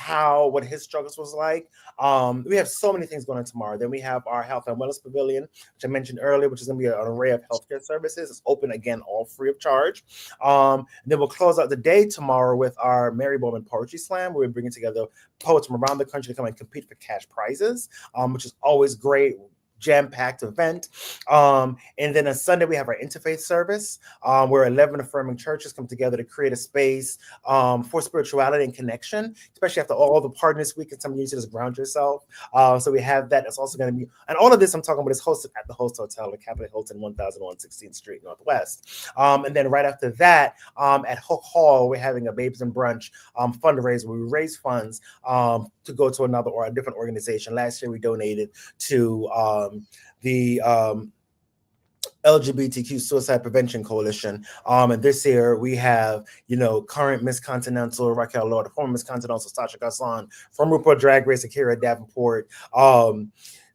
what his struggles was like. We have so many things going on tomorrow. Then we have our health and wellness pavilion, which I mentioned earlier, which is going to be an array of healthcare services. It's open again, all free of charge. And then we'll close out the day tomorrow with our Mary Bowman Poetry Slam, where we're bringing together poets from around the country to come and compete for cash prizes, which is always great. Jam-packed event. And then on Sunday, we have our interfaith service, where 11 affirming churches come together to create a space for spirituality and connection, especially after all the partying this week, and some of you to just ground yourself. So we have that. It's also going to be, and all of this I'm talking about is hosted at the Host Hotel, the Capitol Hilton, 1001 16th Street Northwest. And then right after that, at Hook Hall, we're having a Babes and Brunch fundraiser where we raise funds to go to another or a different organization. Last year, we donated to the LGBTQ Suicide Prevention Coalition. And this year we have, current Miss Continental Raquel Lord, former Miss Continental Sasha Garson, from RuPaul Drag Race Akira Davenport,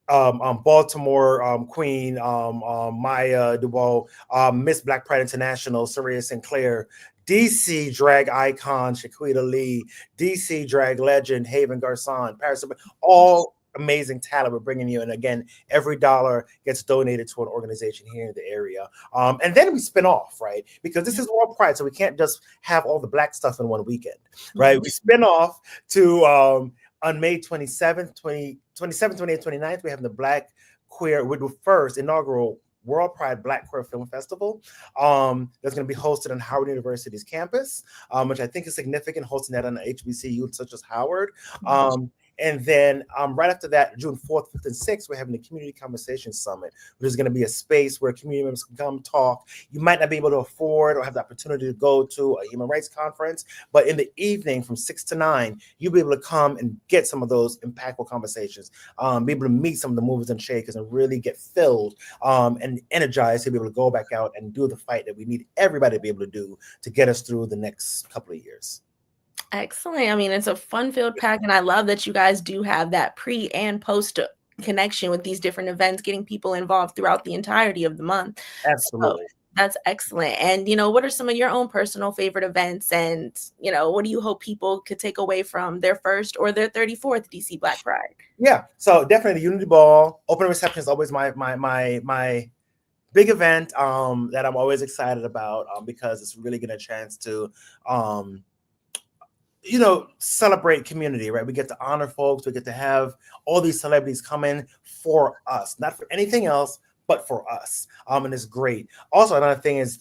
Baltimore Queen Maya Dubois, Miss Black Pride International Saraya Sinclair, DC drag icon Shaquita Lee, DC drag legend Haven Garcon, Paris, all amazing talent we're bringing you. And again, every dollar gets donated to an organization here in the area. And then we spin off, right? Because this is World Pride, so we can't just have all the Black stuff in one weekend, right? We spin off to on May 27th, 28th, 29th, we have the Black Queer, with the first inaugural World Pride Black Queer Film Festival. That's going to be hosted on Howard University's campus, which I think is significant, hosting that on an HBCU such as Howard. And then right after that, June 4th, 5th, and 6th, we're having the Community Conversation Summit, which is going to be a space where community members can come talk. You might not be able to afford or have the opportunity to go to a human rights conference, but in the evening from 6 to 9, you'll be able to come and get some of those impactful conversations, be able to meet some of the movers and shakers and really get filled and energized to be able to go back out and do the fight that we need everybody to be able to do to get us through the next couple of years. Excellent. I mean, it's a fun-filled pack, and I love that you guys do have that pre and post connection with these different events, getting people involved throughout the entirety of the month. Absolutely. So that's excellent. And, what are some of your own personal favorite events? And, what do you hope people could take away from their first or their 34th DC Black Pride? Yeah, so definitely the Unity Ball. Open reception is always my big event that I'm always excited about because it's really getting a chance to celebrate community, right? We get to honor folks. We get to have all these celebrities come in for us, not for anything else, but for us. And it's great. Also, another thing is,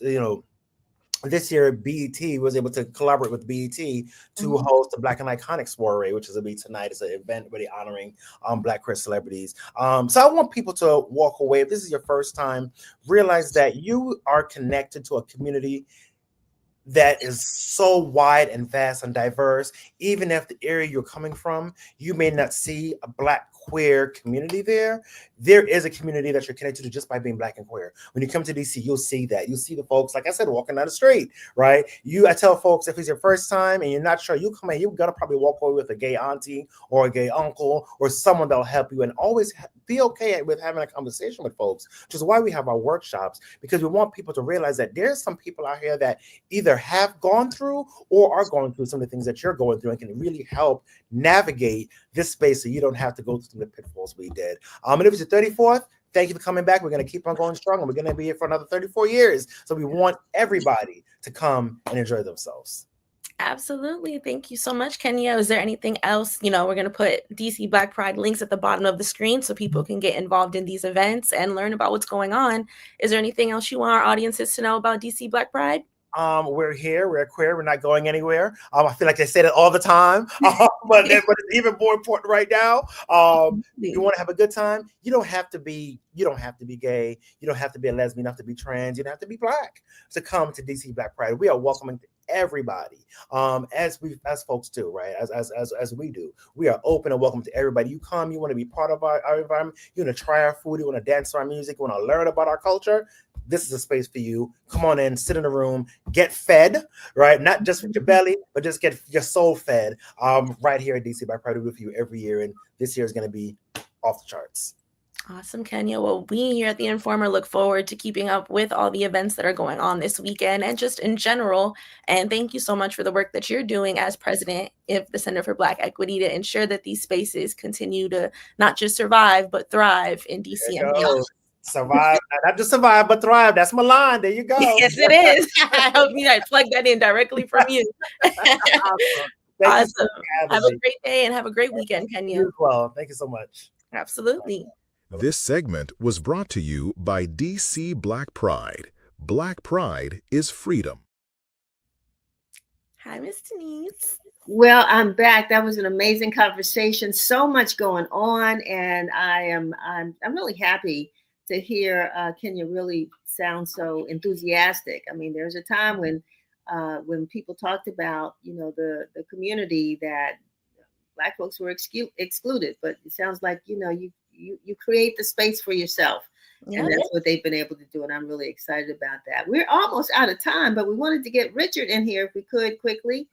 this year BET was able to collaborate with BET to host the Black and Iconic Soiree, which is going to be tonight. It's an event really honoring Black queer celebrities. So I want people to walk away. If this is your first time, realize that you are connected to a community that is so wide and vast and diverse. Even if the area you're coming from, you may not see a Black queer community there. There is a community that you're connected to just by being Black and queer. When you come to DC, you'll see that. You'll see the folks, like I said, walking down the street, right? I tell folks, if it's your first time and you're not sure, you come in, you're gonna probably walk away with a gay auntie or a gay uncle or someone that'll help you, and always be okay with having a conversation with folks, which is why we have our workshops, because we want people to realize that there's some people out here that either have gone through or are going through some of the things that you're going through and can really help navigate this space so you don't have to go through the pitfalls we did. And if it's your 34th, thank you for coming back. We're going to keep on going strong, and we're going to be here for another 34 years. So we want everybody to come and enjoy themselves. Absolutely. Thank you so much, Kenya. Is there anything else? We're going to put DC Black Pride links at the bottom of the screen so people can get involved in these events and learn about what's going on. Is there anything else you want our audiences to know about DC Black Pride? We're here. We're queer. We're not going anywhere. I feel like I say that all the time, but it's even more important right now. You want to have a good time. You don't have to be gay. You don't have to be a lesbian. You don't have to be trans. You don't have to be Black to come to DC Black Pride. We are welcoming to everybody, as folks do, right? As we do. We are open and welcome to everybody. You come. You want to be part of our environment. You want to try our food. You want to dance to our music. You want to learn about our culture. This is a space for you. Come on in, sit in a room, get fed, right? Not just with your belly, but just get your soul fed right here at DC Black Pride with you every year. And this year is going to be off the charts. Awesome, Kenya. Well, we here at The Informer look forward to keeping up with all the events that are going on this weekend and just in general. And thank you so much for the work that you're doing as president of the Center for Black Equity to ensure that these spaces continue to not just survive, but thrive in DC There and you beyond. go. Survive, not just survive, but thrive. That's my line. There you go. Yes, it is. I hope I plug that in directly from you. Thank you Awesome. for Have having a me. great day and have a great weekend, Kenya. You as well. Thank you so much. Absolutely. This segment was brought to you by DC Black Pride. Black Pride is freedom. Hi, Miss Denise. Well, I'm back. That was an amazing conversation. So much going on, and I'm really happy to hear Kenya really sound so enthusiastic. I mean, there's a time when people talked about the community that Black folks were excluded, but it sounds like you create the space for yourself. Yeah. And that's what they've been able to do. And I'm really excited about that. We're almost out of time, but we wanted to get Richard in here if we could quickly.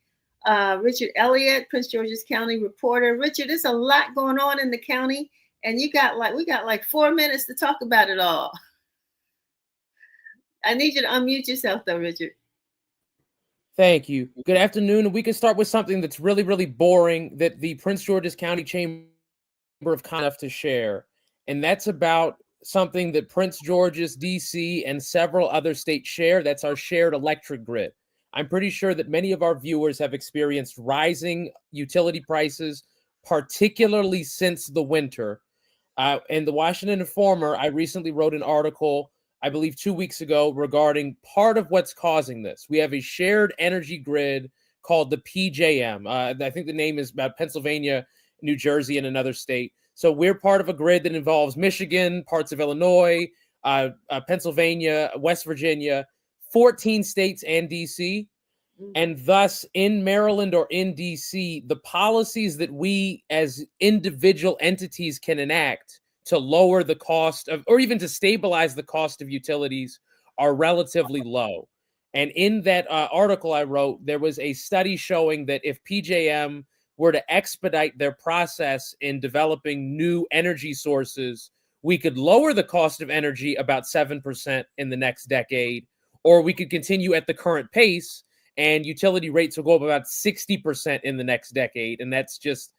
Richard Elliott, Prince George's County reporter. Richard, there's a lot going on in the county, and we got like 4 minutes to talk about it all. I need you to unmute yourself though, Richard. Thank you. Good afternoon. And we can start with something that's really, really boring that the Prince George's County Chamber of Commerce to share. And that's about something that Prince George's, DC, and several other states share. That's our shared electric grid. I'm pretty sure that many of our viewers have experienced rising utility prices, particularly since the winter. In the Washington Informer, I recently wrote an article, I believe 2 weeks ago, regarding part of what's causing this. We have a shared energy grid called the PJM. I think the name is about Pennsylvania, New Jersey, and another state. So we're part of a grid that involves Michigan, parts of Illinois, Pennsylvania, West Virginia, 14 states, and DC. And thus, in Maryland or in DC, the policies that we as individual entities can enact to lower the cost of, or even to stabilize the cost of utilities, are relatively low. And in that article I wrote, there was a study showing that if PJM were to expedite their process in developing new energy sources, we could lower the cost of energy about 7% in the next decade, or we could continue at the current pace and utility rates will go up about 60% in the next decade. And that's just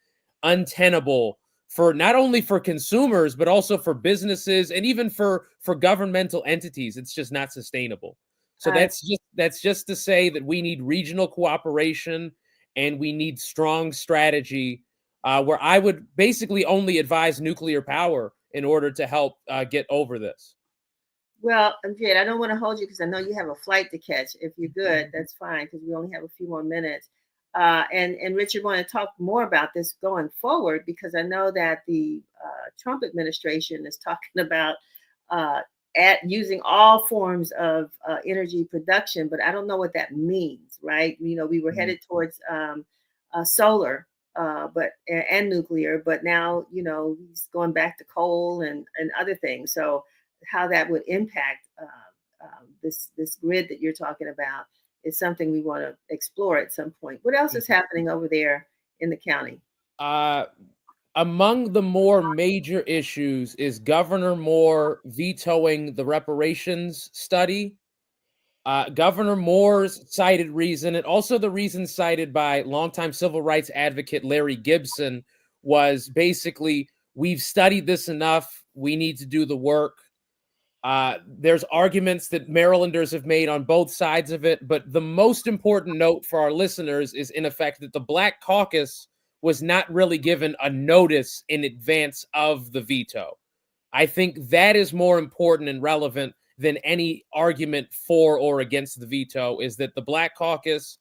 untenable for not only for consumers, but also for businesses and even for governmental entities. It's just not sustainable. So that's just to say that we need regional cooperation and we need strong strategy where I would basically only advise nuclear power in order to help get over this. Well, Jed, I don't want to hold you because I know you have a flight to catch. If you're good, that's fine because we only have a few more minutes. And Richard, want to talk more about this going forward because I know that the Trump administration is talking about using all forms of energy production, but I don't know what that means, right? We were headed towards solar, and nuclear, but now he's going back to coal and other things. So how that would impact this grid that you're talking about is something we want to explore at some point. What else is happening over there in the county? Among the more major issues is Governor Moore vetoing the reparations study. Governor Moore's cited reason, and also the reason cited by longtime civil rights advocate Larry Gibson, was basically, we've studied this enough, we need to do the work. There's arguments that Marylanders have made on both sides of it, but the most important note for our listeners is, in effect, that the Black Caucus was not really given a notice in advance of the veto. I think that is more important and relevant than any argument for or against the veto, is that the Black Caucus,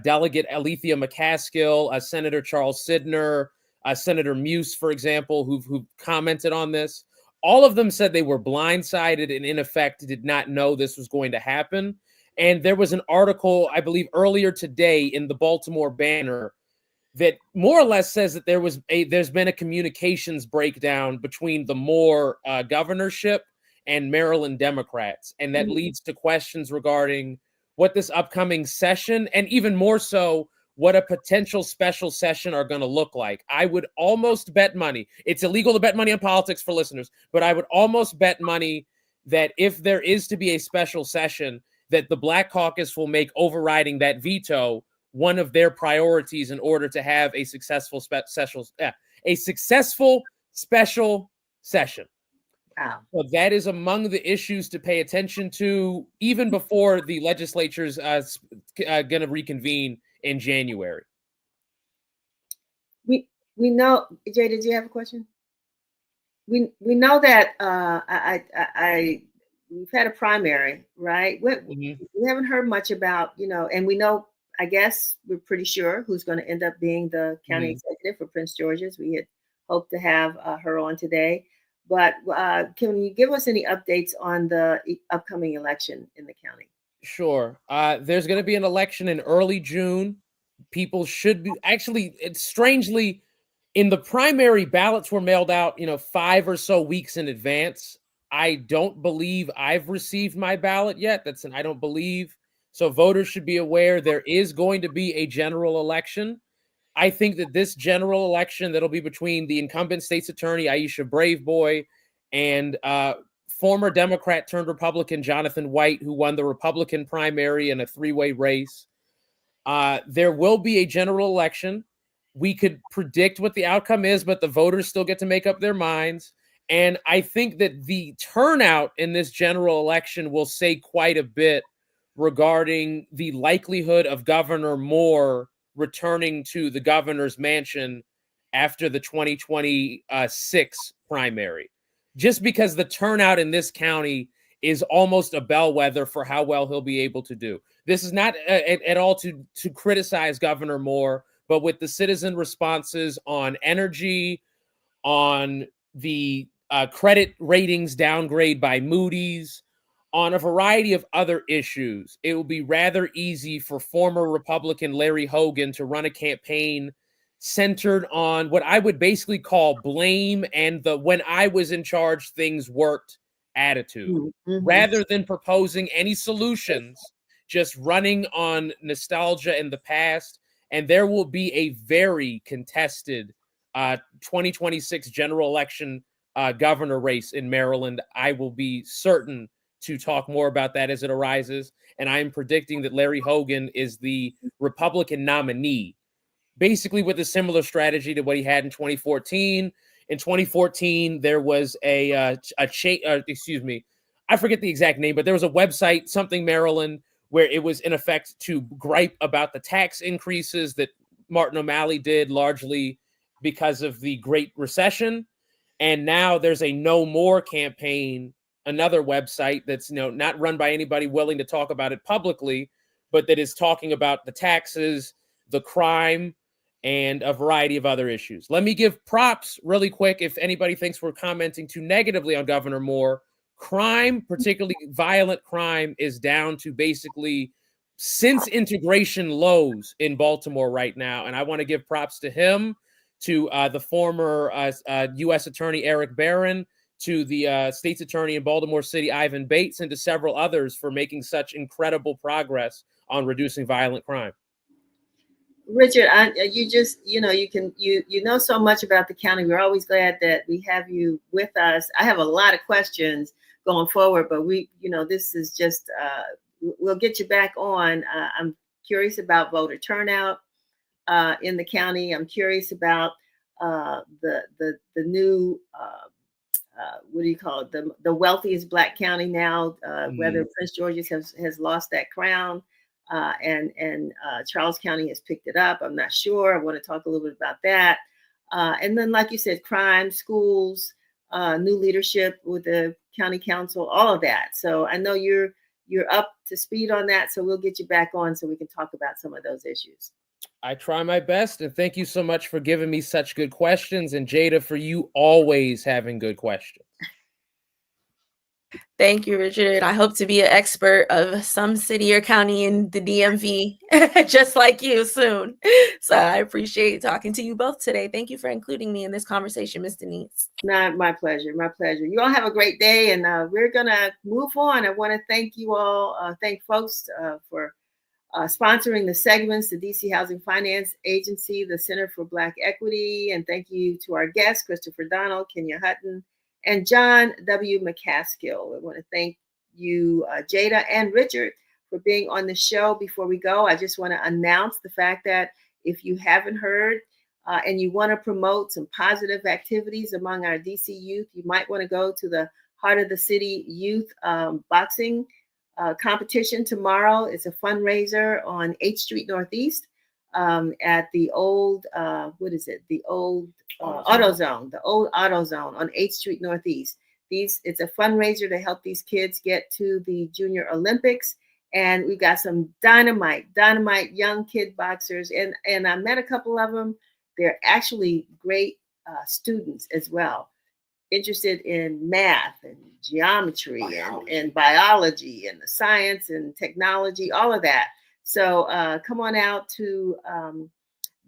Delegate Alethea McCaskill, Senator Charles Sidner, Senator Muse, for example, who've commented on this, all of them said they were blindsided and in effect did not know this was going to happen. And there was an article, I believe earlier today in the Baltimore Banner, that more or less says that there's been a communications breakdown between the Moore governorship and Maryland Democrats. And that leads to questions regarding what this upcoming session, and even more so, what a potential special session are going to look like. I would almost bet money. It's illegal to bet money on politics for listeners, but I would almost bet money that if there is to be a special session, that the Black Caucus will make overriding that veto one of their priorities in order to have a successful special session. Wow. So that is among the issues to pay attention to, even before the legislature's going to reconvene in January. We know, Jay, did you have a question? We know that we've had a primary, right? We haven't heard much about, and we know, I guess we're pretty sure who's going to end up being the county executive for Prince George's. We had hoped to have her on today, but can you give us any updates on the upcoming election in the county? Sure. There's going to be an election in early June. People should be it's strangely, in the primary, ballots were mailed out, 5 or so weeks in advance. I don't believe I've received my ballot yet. That's an I don't believe. So voters should be aware there is going to be a general election. I think that this general election that'll be between the incumbent state's attorney, Aisha Braveboy, and former Democrat turned Republican Jonathan White, who won the Republican primary in a 3-way race. There will be a general election. We could predict what the outcome is, but the voters still get to make up their minds. And I think that the turnout in this general election will say quite a bit regarding the likelihood of Governor Moore returning to the governor's mansion after the 2026 primary. Just because the turnout in this county is almost a bellwether for how well he'll be able to do. This is not at all to criticize Governor Moore, but with the citizen responses on energy, on the credit ratings downgrade by Moody's, on a variety of other issues, it will be rather easy for former Republican Larry Hogan to run a campaign centered on what I would basically call blame and the when I was in charge, things worked attitude, rather than proposing any solutions, just running on nostalgia in the past. And there will be a very contested 2026 general election governor race in Maryland. I will be certain to talk more about that as it arises. And I am predicting that Larry Hogan is the Republican nominee, basically with a similar strategy to what he had in 2014. In 2014, there was I forget the exact name, but there was a website, Something Maryland, where it was in effect to gripe about the tax increases that Martin O'Malley did, largely because of the Great Recession. And now there's a No More campaign, another website that's not run by anybody willing to talk about it publicly, but that is talking about the taxes, the crime, and a variety of other issues. Let me give props really quick. If anybody thinks we're commenting too negatively on Governor Moore, crime, particularly violent crime, is down to basically since integration lows in Baltimore right now. And I want to give props to him, to the former U.S. Attorney Eric Barron, to the state's attorney in Baltimore City, Ivan Bates, and to several others for making such incredible progress on reducing violent crime. Richard, you know so much about the county. We're always glad that we have you with us. I have a lot of questions going forward, but this is just, we'll get you back on. I'm curious about voter turnout in the county. I'm curious about the new, what do you call it? The wealthiest Black county now, whether Prince George's has lost that crown. And Charles County has picked it up. I'm not sure. I want to talk a little bit about that. And then, like you said, crime, schools, new leadership with the county council, all of that. So I know you're up to speed on that. So we'll get you back on so we can talk about some of those issues. I try my best. And thank you so much for giving me such good questions. And Jada, for you always having good questions. Thank you, Richard. I hope to be an expert of some city or county in the DMV, just like you soon. So I appreciate talking to you both today. Thank you for including me in this conversation, Ms. Denise. My pleasure. My pleasure. You all have a great day, and we're going to move on. I want to thank you all, thank folks for Sponsoring the segments, the DC Housing Finance Agency, the Center for Black Equity, and thank you to our guests, Christopher Donald, Kenya Hutton, and John W. McCaskill. I want to thank you, Jada and Richard, for being on the show. Before we go, I just want to announce the fact that if you haven't heard and you want to promote some positive activities among our DC youth, you might want to go to the Heart of the City Youth Boxing competition tomorrow. It's a fundraiser on 8th Street Northeast at the old, The old AutoZone, the old AutoZone on 8th Street Northeast. It's a fundraiser to help these kids get to the Junior Olympics. And we've got some dynamite young kid boxers. And I met a couple of them. They're actually great students as well, interested in math and geometry and biology and the science and technology, all of that. So come on out to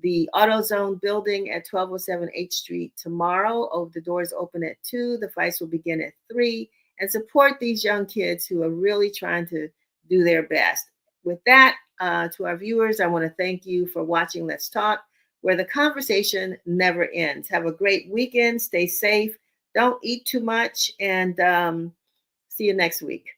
the AutoZone building at 1207 8th Street tomorrow. The doors open at 2. The fights will begin at 3. And support these young kids who are really trying to do their best. With that, to our viewers, I want to thank you for watching Let's Talk, where the conversation never ends. Have a great weekend. Stay safe. Don't eat too much. And see you next week.